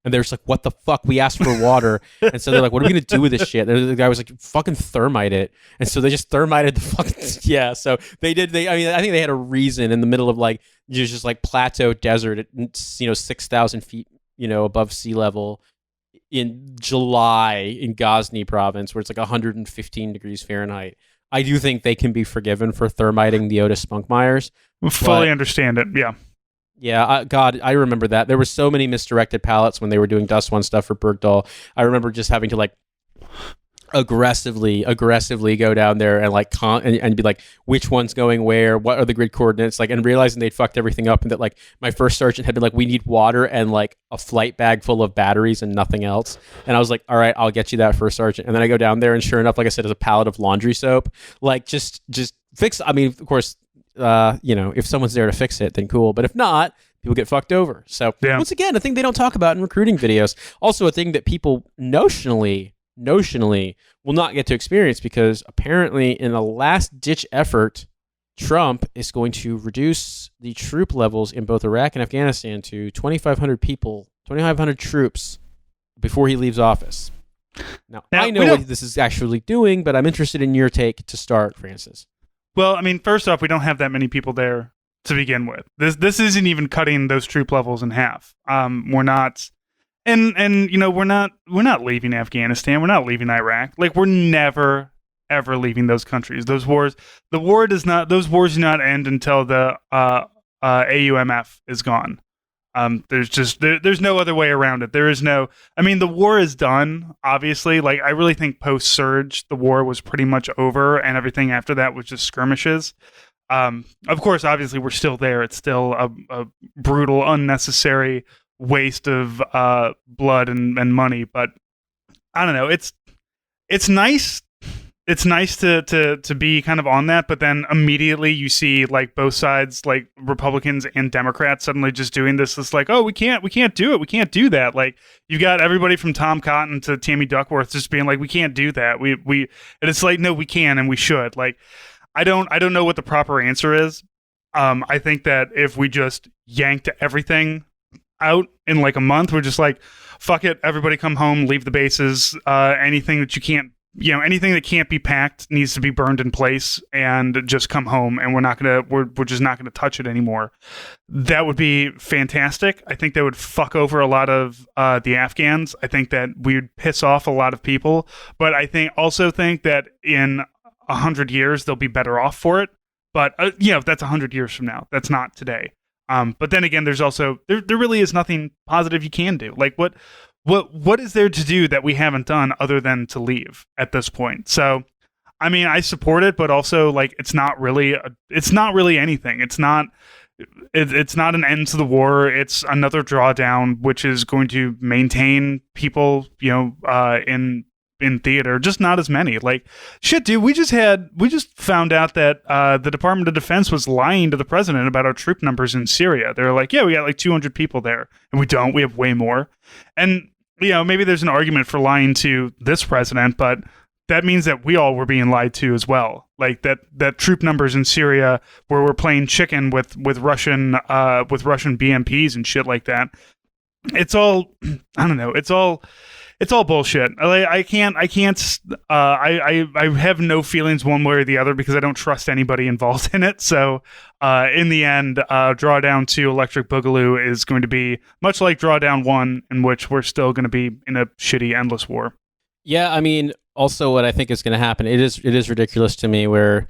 B: And they're just like, what the fuck? We asked for water. And so they're like, what are we going to do with this shit? And the guy was like, fucking thermite it. And so they just thermited the fucking, yeah. So I think they had a reason in the middle of like, just like plateau desert at, 6,000 feet, above sea level in July in Ghazni province, where it's like 115 degrees Fahrenheit. I do think they can be forgiven for thermiting the Otis Spunkmeyers.
A: Fully understand it. Yeah.
B: Yeah, God, I remember that. There were so many misdirected pallets when they were doing Dust One stuff for Bergdahl. I remember just having to like aggressively go down there and like and be like, which one's going where? What are the grid coordinates? Like, and realizing they'd fucked everything up, and that like my first sergeant had been like, we need water and like a flight bag full of batteries and nothing else. And I was like, all right, I'll get you that, first sergeant. And then I go down there, and sure enough, like I said, there's a pallet of laundry soap. Like just fix. I mean, of course. If someone's there to fix it, then cool. But if not, people get fucked over. So Once again, a thing they don't talk about in recruiting videos. Also a thing that people notionally will not get to experience, because apparently in a last-ditch effort, Trump is going to reduce the troop levels in both Iraq and Afghanistan to 2,500 people, 2,500 troops before he leaves office. Now I know what this is actually doing, but I'm interested in your take to start, Francis.
A: Well, I mean, first off, we don't have that many people there to begin with. This isn't even cutting those troop levels in half. We're not, and we're not leaving Afghanistan. We're not leaving Iraq. Like, we're never ever leaving those countries. Those wars do not end until the AUMF is gone. There's no other way around it. There is no, I mean, the war is done, obviously. Like, I really think post-surge, the war was pretty much over, and everything after that was just skirmishes. Of course, obviously, we're still there. It's still a brutal, unnecessary waste of blood and money. But I don't know. It's nice. it's nice to be kind of on that, but then immediately you see like both sides, like Republicans and Democrats, suddenly just doing this. It's like, oh, we can't do it. We can't do that. Like you got everybody from Tom Cotton to Tammy Duckworth just being like, we can't do that. We and it's like, no, we can and we should. Like, I don't know what the proper answer is. I think that if we just yanked everything out in like a month, we're just like, fuck it, everybody come home, leave the bases. Anything that you can't. Anything that can't be packed needs to be burned in place and just come home, and we're just not gonna touch it anymore. That would be fantastic. I think that would fuck over a lot of the Afghans. I think that we'd piss off a lot of people, but I also think that in 100 years they'll be better off for it. But that's 100 years from now. That's not today. But then again, there's also there really is nothing positive you can do. Like what is there to do that we haven't done other than to leave at this point? So, I mean, I support it, but also like it's not really anything. It's not an end to the war. It's another drawdown, which is going to maintain people, in theater, just not as many. Like, shit, dude, we just found out that the Department of Defense was lying to the president about our troop numbers in Syria. They're like, yeah, we got like 200 people there, and we have way more. And maybe there's an argument for lying to this president, but that means that we all were being lied to as well. Like that troop numbers in Syria, where we're playing chicken with Russian BMPs and shit like that. It's all I don't know. It's all bullshit. I have no feelings one way or the other because I don't trust anybody involved in it. So in the end, Drawdown 2 Electric Boogaloo is going to be much like Drawdown 1, in which we're still going to be in a shitty endless war.
B: Yeah, I mean, also what I think is going to happen, it is ridiculous to me where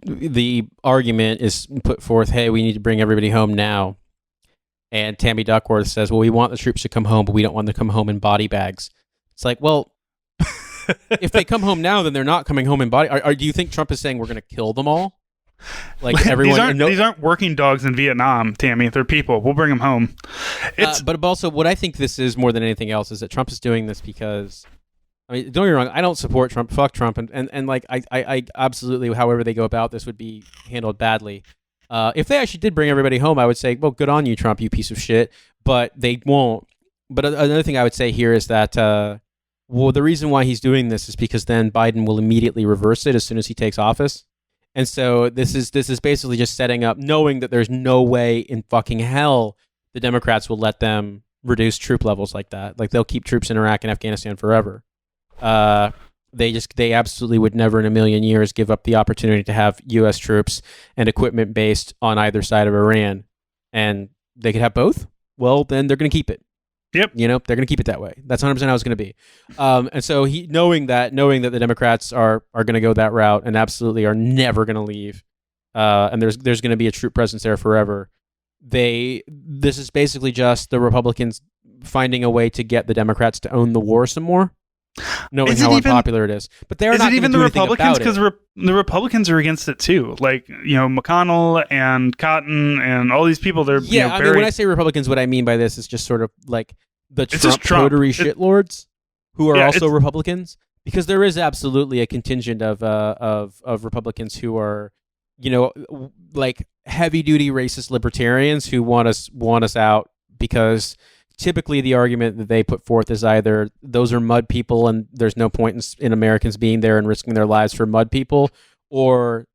B: the argument is put forth, hey, we need to bring everybody home now. And Tammy Duckworth says, well, we want the troops to come home, but we don't want them to come home in body bags. It's like, well, if they come home now, then they're not coming home in body. Do you think Trump is saying we're going to kill them all? Like everyone.
A: These aren't working dogs in Vietnam, Tammy. They're people. We'll bring them home.
B: But also, what I think this is more than anything else is that Trump is doing this because, I mean, don't get me wrong, I don't support Trump. Fuck Trump. And like, I absolutely, however they go about this would be handled badly. If they actually did bring everybody home, I would say, well, good on you, Trump, you piece of shit. But they won't. But another thing I would say here is that, the reason why he's doing this is because then Biden will immediately reverse it as soon as he takes office. And so this is basically just setting up, knowing that there's no way in fucking hell the Democrats will let them reduce troop levels like that. Like, they'll keep troops in Iraq and Afghanistan forever. They absolutely would never in a million years give up the opportunity to have U.S. troops and equipment based on either side of Iran. And they could have both. Well, then they're going to keep it.
A: Yep.
B: They're going to keep it that way. That's 100% how it's going to be. And so knowing that the Democrats are going to go that route and absolutely are never going to leave, and there's going to be a troop presence there forever. This is basically just the Republicans finding a way to get the Democrats to own the war some more, knowing how unpopular it is. But they're not even the Republicans, because
A: the Republicans are against it too. Like, McConnell and Cotton and all these people. They're
B: I mean, when I say Republicans, what I mean by this is just sort of like the Trump coterie shitlords who are also Republicans, because there is absolutely a contingent of Republicans who are, like heavy duty racist libertarians who want us out, because typically the argument that they put forth is either those are mud people and there's no point in Americans being there and risking their lives for mud people, or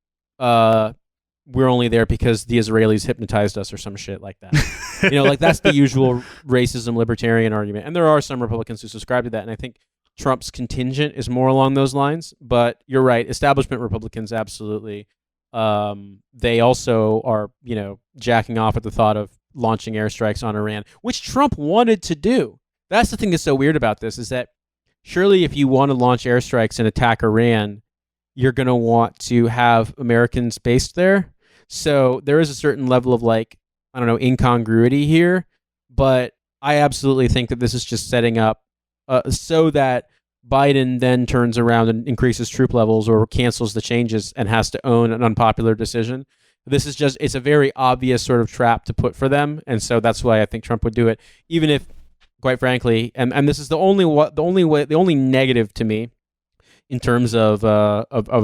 B: we're only there because the Israelis hypnotized us or some shit like that. Like that's the usual racism libertarian argument. And there are some Republicans who subscribe to that. And I think Trump's contingent is more along those lines. But you're right. Establishment Republicans, absolutely. They also are, jacking off at the thought of launching airstrikes on Iran, which Trump wanted to do. That's the thing that's so weird about this, is that surely if you want to launch airstrikes and attack Iran, you're going to want to have Americans based there. So there is a certain level of incongruity here, but I absolutely think that this is just setting up so that Biden then turns around and increases troop levels or cancels the changes and has to own an unpopular decision. This is it's a very obvious sort of trap to put for them. And so that's why I think Trump would do it, even if, quite frankly, and this is the only negative to me, in terms of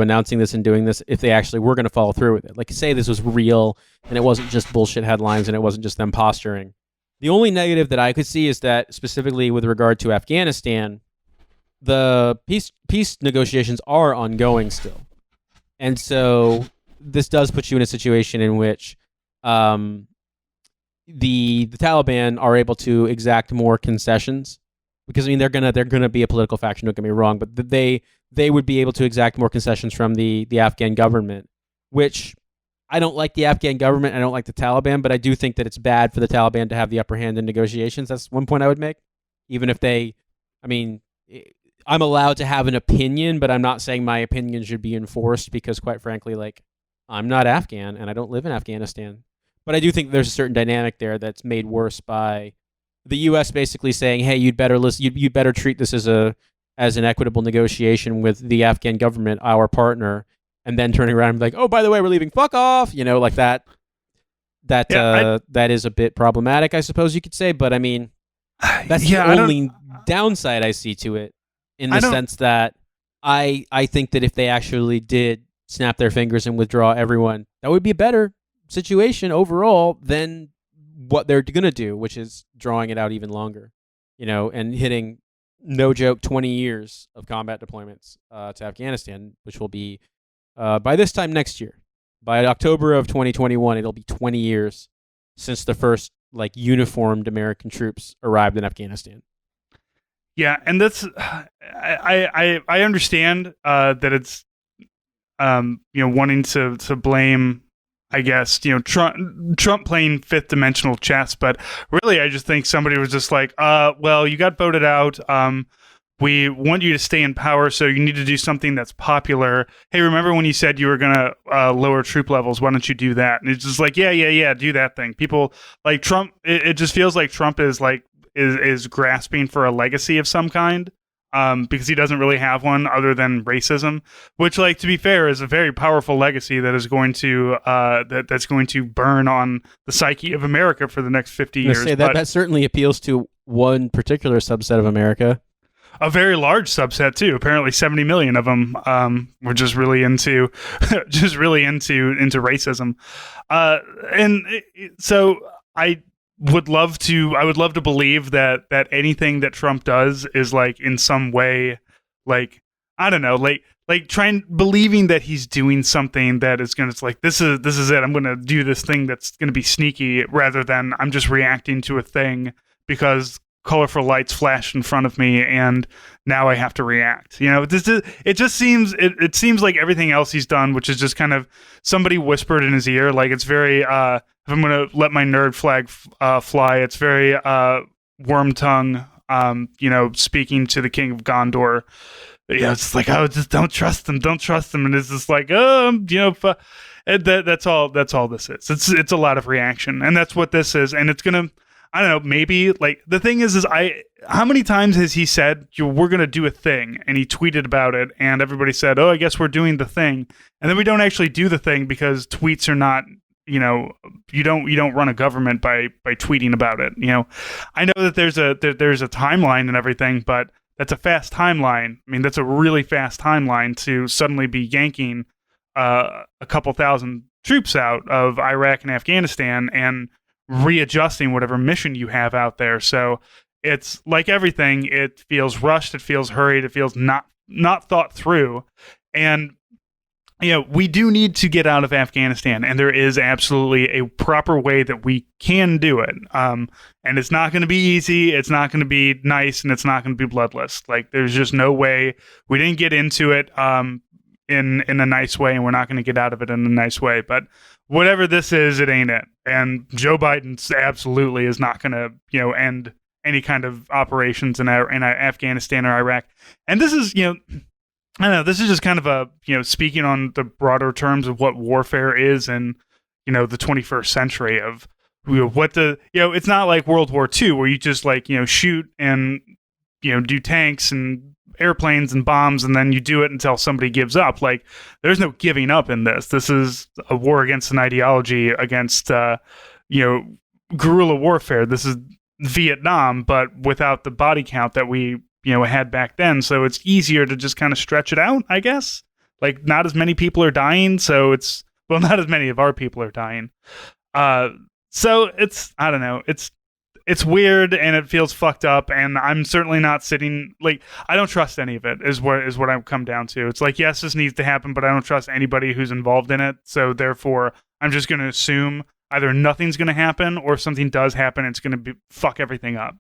B: announcing this and doing this if they actually were going to follow through with it. Like, say this was real and it wasn't just bullshit headlines and it wasn't just them posturing. The only negative that I could see is that specifically with regard to Afghanistan, the peace negotiations are ongoing still. And so this does put you in a situation in which the Taliban are able to exact more concessions, because I mean they're gonna be a political faction, don't get me wrong, but they would be able to exact more concessions from the Afghan government, which I don't like the Afghan government, I don't like the Taliban, but I do think that it's bad for the Taliban to have the upper hand in negotiations. That's one point I would make. Even if I'm allowed to have an opinion, but I'm not saying my opinion should be enforced because, quite frankly, like, I'm not Afghan and I don't live in Afghanistan. But I do think there's a certain dynamic there that's made worse by the U.S. basically saying, "Hey, you'd better listen. You'd better treat this as an equitable negotiation with the Afghan government, our partner," and then turning around and be like, "Oh, by the way, we're leaving. Fuck off." You know, like that. That is a bit problematic, I suppose you could say. But I mean, that's the only downside I see to it, in the sense that I think that if they actually did snap their fingers and withdraw everyone, that would be a better situation overall than what they're going to do, which is drawing it out even longer, you know, and hitting, no joke, 20 years of combat deployments to Afghanistan, which will be by this time next year. By October of 2021, it'll be 20 years since the first like uniformed American troops arrived in Afghanistan.
A: Yeah, and that's I understand that it's wanting to blame, I guess, Trump playing fifth dimensional chess, but really I just think somebody was just like, well, you got voted out. We want you to stay in power, so you need to do something that's popular. Hey, remember when you said you were going to lower troop levels? Why don't you do that? And it's just like, yeah, do that thing. People like Trump. It just feels like Trump is like is grasping for a legacy of some kind. Because he doesn't really have one other than racism, which, like, to be fair, is a very powerful legacy that is going to that's going to burn on the psyche of America for the next 50 years.
B: That certainly appeals to one particular subset of America.
A: A very large subset too. Apparently, 70 million of them were just really into into racism, and so I would love to believe that anything that Trump does is like in some way, like, I don't know, like believing that he's doing something that is going to, like, this is it. I'm going to do this thing that's going to be sneaky, rather than I'm just reacting to a thing because colorful lights flashed in front of me and now I have to react. You know, it seems like everything else he's done, which is just kind of somebody whispered in his ear. Like, it's very, if I'm going to let my nerd flag fly, it's very worm tongue, speaking to the king of Gondor. Yeah, it's like, oh, just don't trust him. And it's just like, that's all this is. It's a lot of reaction, and that's what this is. And it's gonna, I don't know, maybe, like, the thing is how many times has he said, we're going to do a thing, and he tweeted about it, and everybody said, oh, I guess we're doing the thing, and then we don't actually do the thing because tweets are not, you don't run a government by tweeting about it. I know that there's a timeline and everything, but that's a fast timeline. I mean, that's a really fast timeline to suddenly be yanking a couple thousand troops out of Iraq and Afghanistan and readjusting whatever mission you have out there. So it's like everything, it feels rushed, it feels hurried, it feels not thought through. And we do need to get out of Afghanistan, and there is absolutely a proper way that we can do it. And it's not going to be easy, it's not going to be nice, and it's not going to be bloodless. Like, there's just no way. We didn't get into it in a nice way, and we're not going to get out of it in a nice way. But whatever this is, it ain't it. And Joe Biden absolutely is not going to, end any kind of operations in Afghanistan or Iraq. And this is, I don't know, this is just kind of a, speaking on the broader terms of what warfare is in, the 21st century of it's not like World War II where you just shoot and, do tanks and airplanes and bombs, and then you do it until somebody gives up. Like, there's no giving up in this. This is a war against an ideology, against guerrilla warfare. This is Vietnam, but without the body count that we had back then. So it's easier to just kind of stretch it out, I guess. Like, not as many people are dying, so not as many of our people are dying. So it's, I don't know, it's weird and it feels fucked up, and I'm certainly not sitting, like, I don't trust any of it is what I've come down to. It's like, yes, this needs to happen, but I don't trust anybody who's involved in it. So therefore, I'm just going to assume either nothing's going to happen, or if something does happen, it's going to fuck everything up.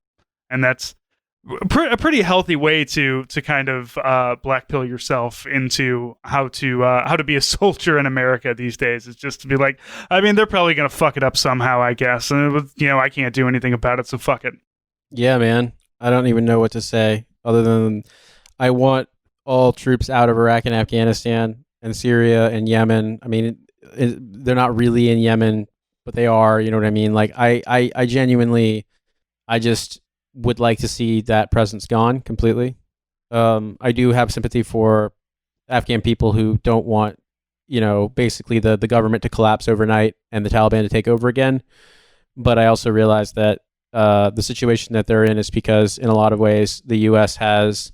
A: And that's a pretty healthy way to kind of black pill yourself into how to be a soldier in America these days. It's just to be like, I mean, they're probably gonna fuck it up somehow, I guess, and I can't do anything about it, so fuck it.
B: Yeah, man, I don't even know what to say other than I want all troops out of Iraq and Afghanistan and Syria and Yemen. I mean, they're not really in Yemen, but they are. You know what I mean? Like, I genuinely, I just would like to see that presence gone completely. I do have sympathy for Afghan people who don't want, basically the government to collapse overnight and the Taliban to take over again. But I also realize that the situation that they're in is because, in a lot of ways, the U.S. has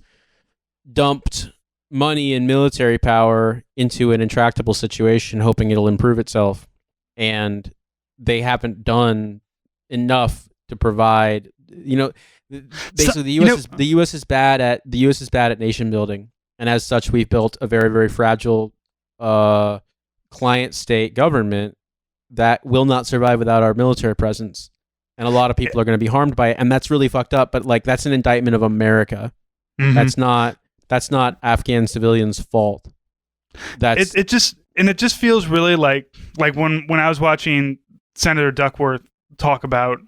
B: dumped money and military power into an intractable situation, hoping it'll improve itself. And they haven't done enough to provide, basically the U.S. is bad at nation building, and as such, we've built a very, very fragile client state government that will not survive without our military presence, and a lot of people are going to be harmed by it, and that's really fucked up. But like, that's an indictment of America. Mm-hmm. That's not Afghan civilians' fault.
A: It just feels really like when I was watching Senator Duckworth talk about,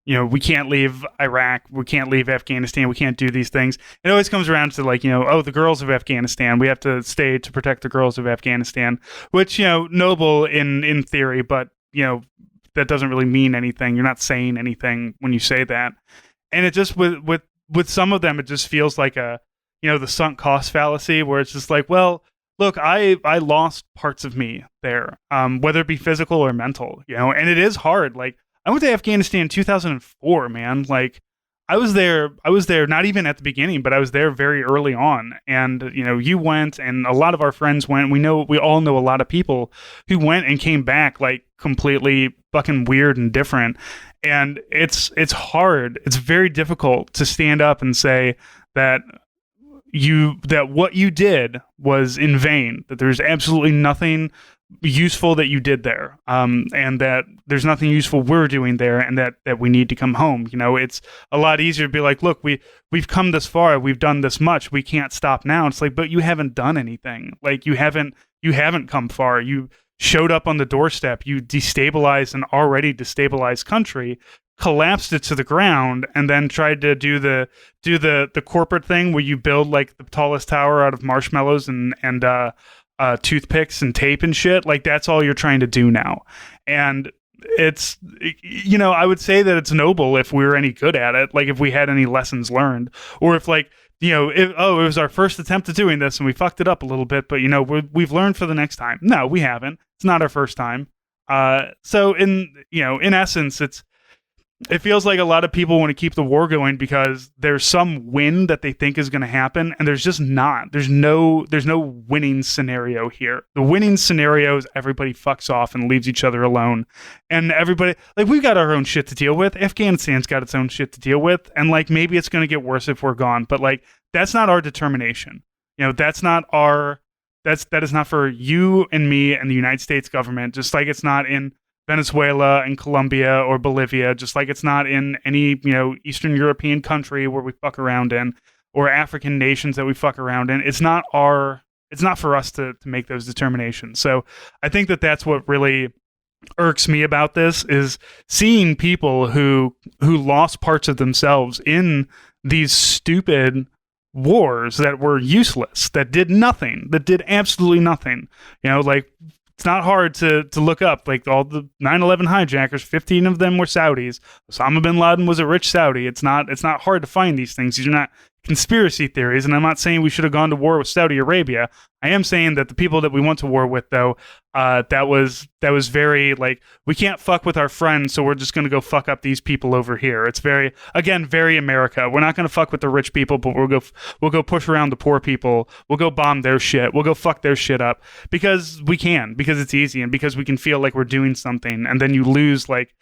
A: we can't leave Iraq, we can't leave Afghanistan, we can't do these things. It always comes around to like, the girls of Afghanistan, we have to stay to protect the girls of Afghanistan, which, noble in theory, but, that doesn't really mean anything. You're not saying anything when you say that. And it just, with some of them, it just feels like the sunk cost fallacy, where it's just like, well, look, I lost parts of me there, whether it be physical or mental, and it is hard. Like, I went to Afghanistan in 2004, man. Like, I was there not even at the beginning, but I was there very early on. And, you went, and a lot of our friends went. We all know a lot of people who went and came back like completely fucking weird and different. And it's hard. It's very difficult to stand up and say that what you did was in vain, that there's absolutely nothing useful that you did there, and that there's nothing useful we're doing there, and that we need to come home. It's a lot easier to be like, look, we've come this far, we've done this much, we can't stop now. It's like, but you haven't done anything. Like, you haven't come far. You showed up on the doorstep, you destabilized an already destabilized country, collapsed it to the ground, and then tried to do the corporate thing where you build like the tallest tower out of marshmallows and toothpicks and tape and shit. Like, that's all you're trying to do now. And it's, I would say that it's noble if we were any good at it, like if we had any lessons learned, or if like, it was our first attempt at doing this and we fucked it up a little bit, but we've learned for the next time. No, we haven't. It's not our first time. So in essence, it feels like a lot of people want to keep the war going because there's some win that they think is going to happen, and there's just not. There's no winning scenario here. The winning scenario is everybody fucks off and leaves each other alone, and everybody, like, we've got our own shit to deal with. Afghanistan's got its own shit to deal with, and like, maybe it's going to get worse if we're gone, but like, that's not our determination. That's not our. That is not for you and me and the United States government. Just like it's not in Venezuela and Colombia or Bolivia, just like it's not in any, Eastern European country where we fuck around in, or African nations that we fuck around in. It's not for us to make those determinations. So I think that that's what really irks me about this, is seeing people who lost parts of themselves in these stupid wars that were useless, that did nothing, that did absolutely nothing. Like, it's not hard to look up, like, all the 9/11 hijackers, 15 of them were Saudis. Osama bin Laden was a rich Saudi. It's not hard to find these things. These are not conspiracy theories, and I'm not saying we should have gone to war with Saudi Arabia. I am saying that the people that we went to war with, though, that was very like, we can't fuck with our friends, so we're just going to go fuck up these people over here. It's very America. We're not going to fuck with the rich people, but we'll go push around the poor people. We'll go bomb their shit. We'll go fuck their shit up because it's easy, and because we can feel like we're doing something. And then you lose, like,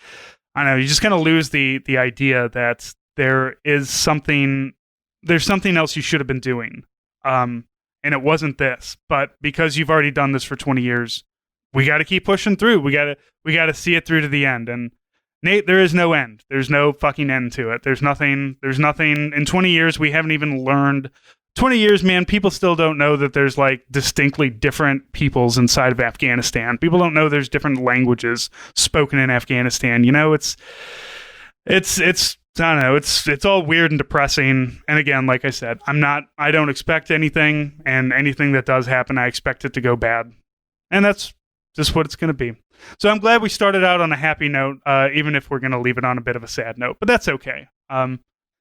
A: I don't know, you just kind of lose the idea that there's something else you should have been doing. And it wasn't this, but because you've already done this for 20 years, we got to keep pushing through. We got to see it through to the end. And Nate, there is no end. There's no fucking end to it. There's nothing in 20 years. We haven't even learned 20 years, man. People still don't know that there's like distinctly different peoples inside of Afghanistan. People don't know there's different languages spoken in Afghanistan. You know, it's I don't know. It's all weird and depressing. And again, like I said, I don't expect anything, and anything that does happen, I expect it to go bad. And that's just what it's going to be. So I'm glad we started out on a happy note, even if we're going to leave it on a bit of a sad note, but that's okay.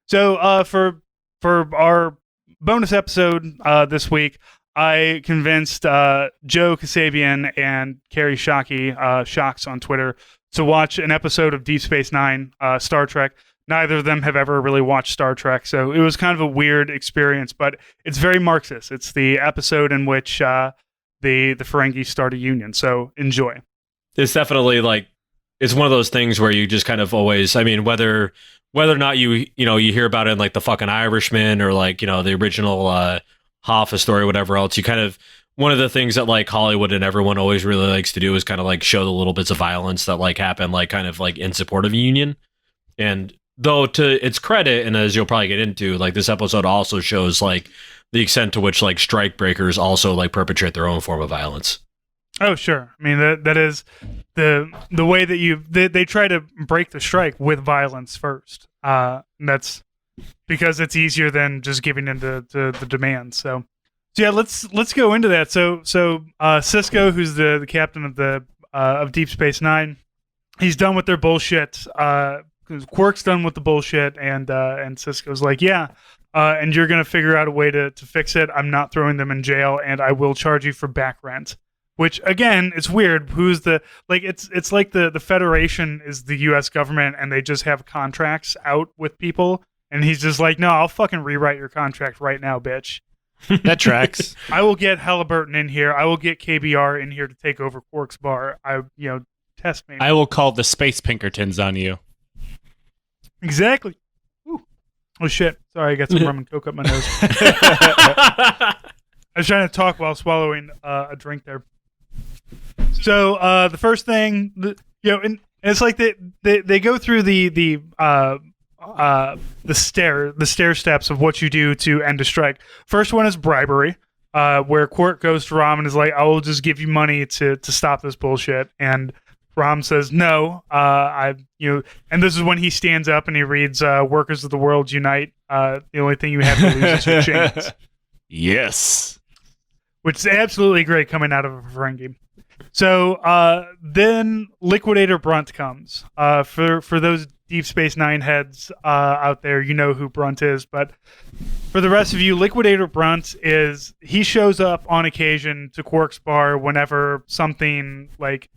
A: So for our bonus episode this week, I convinced Joe Kasabian and Carrie Shockey, Shocks on Twitter, to watch an episode of Deep Space Nine, Star Trek. Neither of them have ever really watched Star Trek, so it was kind of a weird experience, but it's very Marxist. It's the episode in which the Ferengi start a union, so enjoy.
C: It's definitely like, it's one of those things where you just kind of always, I mean, whether or not you hear about it in like the fucking Irishman or like, you know, the original Hoffa story, whatever else, you kind of, one of the things that like Hollywood and everyone always really likes to do is kind of like show the little bits of violence that like happen, like kind of like in support of a union. And though, to its credit, and as you'll probably get into, like this episode also shows like the extent to which like strike breakers also like perpetrate their own form of violence.
A: Oh, sure. I mean, that is the way that they try to break the strike with violence first. And that's because it's easier than just giving in to the demand. So yeah, let's go into that. So Sisko, who's the captain of Deep Space Nine, he's done with their bullshit. Quark's done with the bullshit, and Sisko's like, yeah, and you're gonna figure out a way to fix it. I'm not throwing them in jail, and I will charge you for back rent. Which again, it's weird. Who's the like? It's like the Federation is the U.S. government, and they just have contracts out with people, and he's just like, no, I'll fucking rewrite your contract right now, bitch.
D: That tracks.
A: I will get Halliburton in here. I will get KBR in here to take over Quark's bar. Test me.
D: I will call the Space Pinkertons on you.
A: Exactly. Ooh. Oh shit! Sorry, I got some rum and coke up my nose. I was trying to talk while swallowing a drink there. So the first thing, and it's like they go through the stair steps of what you do to end a strike. First one is bribery, where Quark goes to Rom and is like, "I will just give you money to stop this bullshit," and Rom says, "No, and this is when he stands up and he reads, "Workers of the world unite. The only thing you have to lose is your chains."
D: Yes,
A: which is absolutely great coming out of a Ferengi. So then Liquidator Brunt comes. For those Deep Space Nine heads out there, you know who Brunt is, but for the rest of you, Liquidator Brunt he shows up on occasion to Quark's bar whenever something like.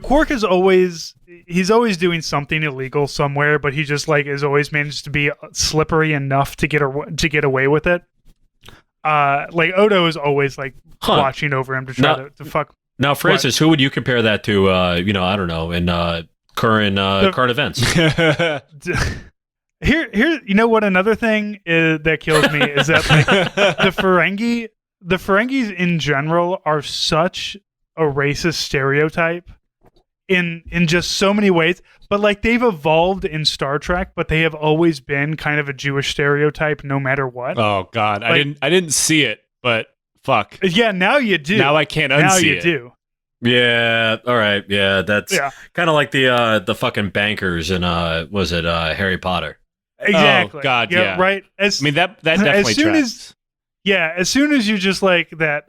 A: Quark is always doing something illegal somewhere, but he just like is always managed to be slippery enough to get away with it. Like Odo is always like watching over him to try to fuck.
C: Now, Francis, who would you compare that to? I don't know, in current events.
A: Here, you know what? Another thing that kills me is that like, the Ferengis in general are such a racist stereotype. In just so many ways, but like they've evolved in Star Trek, but they have always been kind of a Jewish stereotype no matter what.
D: Oh God, like, I didn't see it, but fuck.
A: Yeah, now you do.
D: Now I can't unsee it.
A: Now you do.
C: Yeah, all right. Yeah, that's kind of like the fucking bankers in was it Harry Potter?
A: Exactly.
D: Oh God, yeah.
A: Right.
D: That definitely tracks.
A: As soon as you just like that.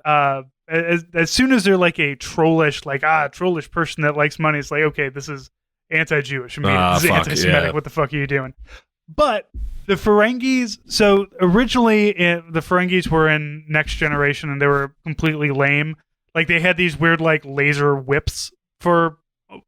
A: As soon as they're like a trollish person that likes money, it's like, okay, this is anti-Jewish. I mean, this is anti-Semitic. Yeah. What the fuck are you doing? But The Ferengis. So originally, the Ferengis were in Next Generation, and they were completely lame. Like they had these weird like laser whips for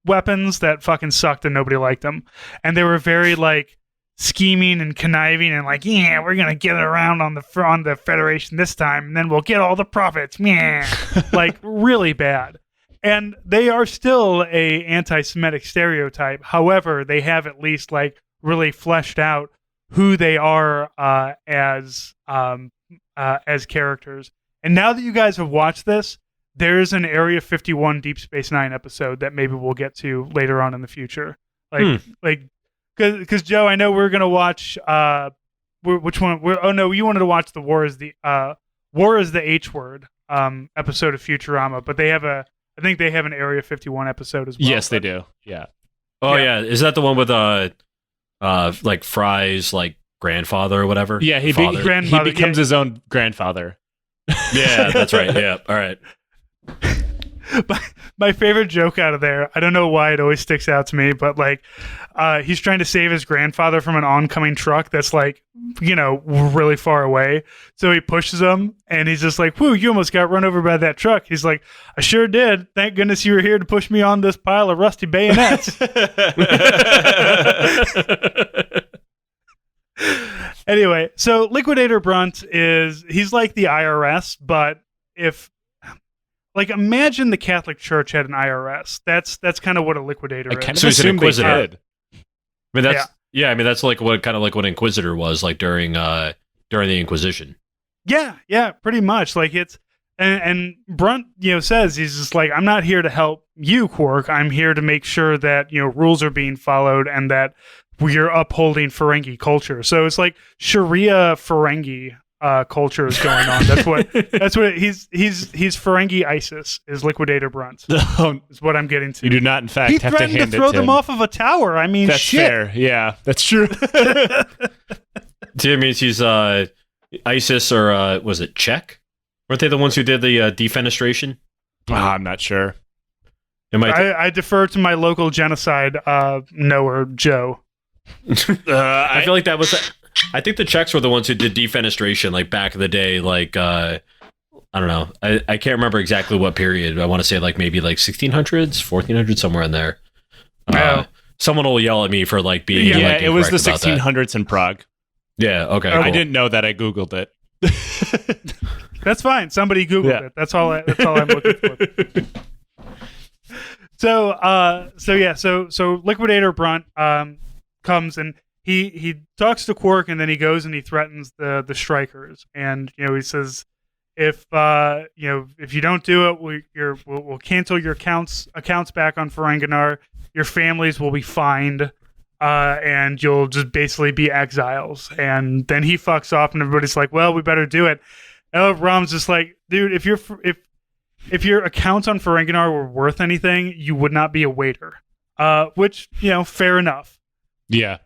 A: weapons that fucking sucked, and nobody liked them. And they were very like scheming and conniving, and like, yeah, we're gonna get around on the Federation this time, and then we'll get all the profits. Yeah, like really bad. And they are still a anti-Semitic stereotype. However, they have at least like really fleshed out who they are as characters. And now that you guys have watched this, there's an Area 51 Deep Space Nine episode that maybe we'll get to later on in the future. Because Joe, I know we're gonna watch. Which one? Oh no, you wanted to watch the War is the H word episode of Futurama, but they have I think they have an Area 51 episode as well.
D: Yes, they do. Yeah.
C: Oh yeah, is that the one with like Fry's like grandfather or whatever?
D: Yeah, he becomes his own grandfather.
C: Yeah, that's right. Yeah, all right.
A: My favorite joke out of there, I don't know why it always sticks out to me, but like he's trying to save his grandfather from an oncoming truck that's like, really far away. So he pushes him and he's just like, whoo, you almost got run over by that truck. He's like, I sure did. Thank goodness you were here to push me on this pile of rusty bayonets. Anyway, so Liquidator Brunt he's like the IRS, but like, imagine the Catholic Church had an IRS. That's kind of what a liquidator is.
D: Kind of assume they did.
C: I mean, that's like what Inquisitor was like during the Inquisition.
A: Yeah, pretty much. Like it's and Brunt, says he's just like, I'm not here to help you, Quark. I'm here to make sure that rules are being followed and that we're upholding Ferengi culture. So it's like Sharia Ferengi culture is going on. That's what he's Ferengi ISIS is Liquidator Brunt. Is what I'm getting to.
D: You do not, in fact,
A: he
D: have to hand it to him.
A: He threatened to throw them off of a tower. I mean,
D: that's
A: shit.
D: fair. Yeah, that's true.
C: It means he's ISIS or was it Czech? Weren't they the ones who did the defenestration?
D: I'm not sure.
A: I defer to my local genocide knower, Joe.
C: I feel like that was. I think the Czechs were the ones who did defenestration, like back in the day. Like I don't know. I can't remember exactly what period. I want to say like maybe like 1600s, 1400s, somewhere in there. Someone will yell at me for like being.
D: Yeah,
C: like,
D: it was the 1600s in Prague.
C: Yeah. Okay.
D: I
C: cool.
D: didn't know that. I googled it.
A: That's fine. Somebody googled it. That's all I'm looking for. So Liquidator Brunt comes and he talks to Quark, and then he goes and he threatens the strikers, and he says, if you don't do it, we'll cancel your accounts back on Ferenginar. Your families will be fined, and you'll just basically be exiles. And then he fucks off, and everybody's like, well, we better do it. And Rom's just like, dude, if your accounts on Ferenginar were worth anything, you would not be a waiter. Which, fair enough.
D: Yeah.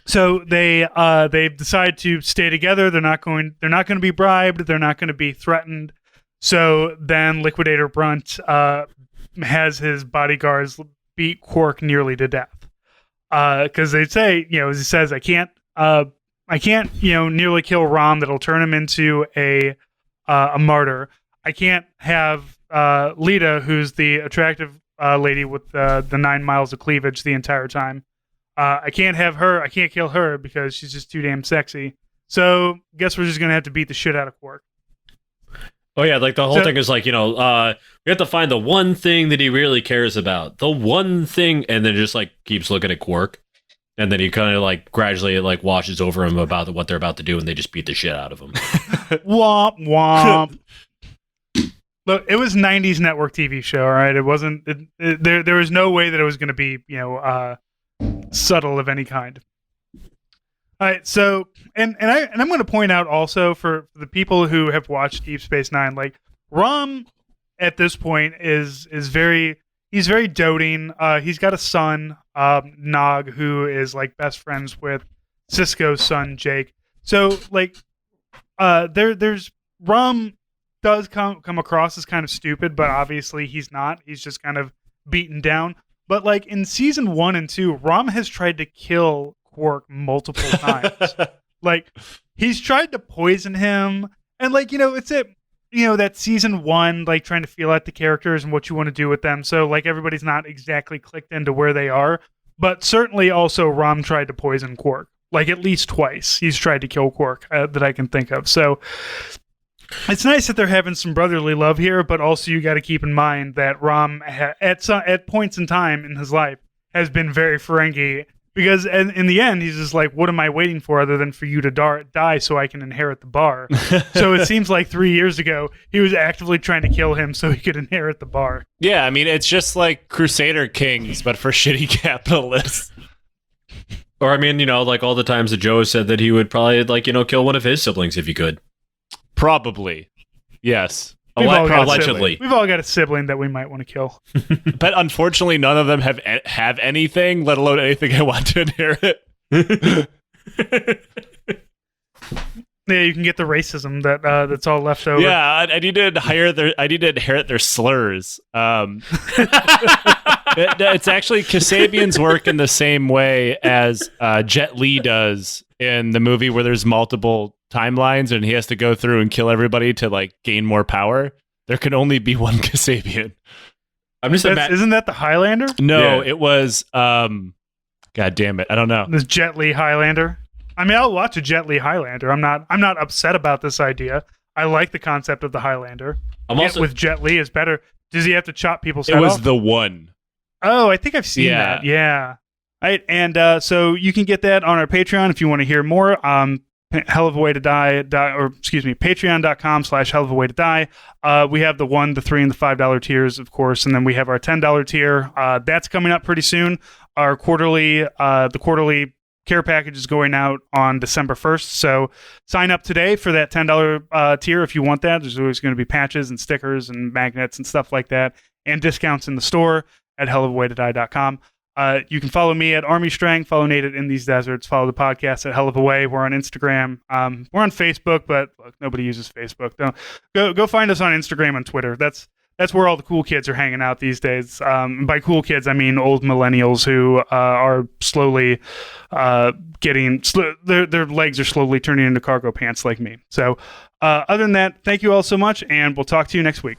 A: So they decide to stay together. They're not going to be bribed. They're not going to be threatened. So then Liquidator Brunt has his bodyguards beat Quark nearly to death. Because they say, as he says, I can't nearly kill Rom. That'll turn him into a martyr. I can't have Lita, who's the attractive lady with the 9 miles of cleavage the entire time. I can't have her. I can't kill her because she's just too damn sexy. So guess we're just gonna have to beat the shit out of Quark.
C: Oh yeah, like the whole thing is like, we have to find the one thing that he really cares about. The one thing, and then just like keeps looking at Quark. And then he kind of like gradually like washes over him about what they're about to do, and they just beat the shit out of him.
A: Womp womp. Look, it was 90s network TV show, all right? It wasn't there was no way that it was going to be, subtle of any kind. All right, so and I'm going to point out also for the people who have watched Deep Space Nine, like Rom at this point is very doting. He's got a son, Nog, who is like best friends with Sisko's son, Jake. So like there's Rom does come across as kind of stupid, but obviously he's not. He's just kind of beaten down. But like in season 1 and 2, Rom has tried to kill Quark multiple times. Like, he's tried to poison him, and like, it's that season 1, like trying to feel out the characters and what you want to do with them. So like everybody's not exactly clicked into where they are, but certainly also Rom tried to poison Quark. Like at least twice he's tried to kill Quark that I can think of. So it's nice that they're having some brotherly love here, but also you got to keep in mind that Rom at points in time in his life has been very Ferengi, because in the end he's just like, what am I waiting for other than for you to die so I can inherit the bar? So it seems like 3 years ago he was actively trying to kill him so he could inherit the bar.
D: Yeah, I mean, it's just like Crusader Kings, but for shitty capitalists.
C: Or I mean, like all the times that Joe said that he would probably like, kill one of his siblings if he could.
D: Probably. Yes.
C: Allegedly.
A: We've all got a sibling that we might want to kill.
D: But unfortunately, none of them have anything, let alone anything I want to inherit.
A: Yeah, you can get the racism that's all left over.
D: Yeah, I need to inherit their slurs. It's actually Kasabian's work in the same way as Jet Li does in the movie where there's multiple timelines and he has to go through and kill everybody to like gain more power. There can only be one Kasabian.
A: Isn't that the Highlander?
D: No,
C: Yeah.
D: it was God damn it, I don't know.
A: This Jet Li Highlander. I mean, I'll watch a Jet Li Highlander. I'm not upset about this idea. I like the concept of the Highlander. With Jet Li is better. Does he have to chop people's head off?
D: It was the one.
A: Oh, I think I've seen that. Yeah. Right, and so you can get that on our Patreon if you want to hear more. Hell of a way to die, patreon.com/hell of a way to die. We have the $1, the $3, and the $5 tiers, of course, and then we have our $10 tier. That's coming up pretty soon. Our quarterly care package is going out on December 1st. So sign up today for that $10 tier if you want that. There's always going to be patches and stickers and magnets and stuff like that, and discounts in the store at hellofawaydodie.com. You can follow me at Army Strang, follow Nate at In These Deserts, follow the podcast at Hell of a Way. We're on Instagram. We're on Facebook, but look, nobody uses Facebook. Go find us on Instagram and Twitter. That's where all the cool kids are hanging out these days. By cool kids, I mean old millennials who are slowly their legs are slowly turning into cargo pants like me. So other than that, thank you all so much, and we'll talk to you next week.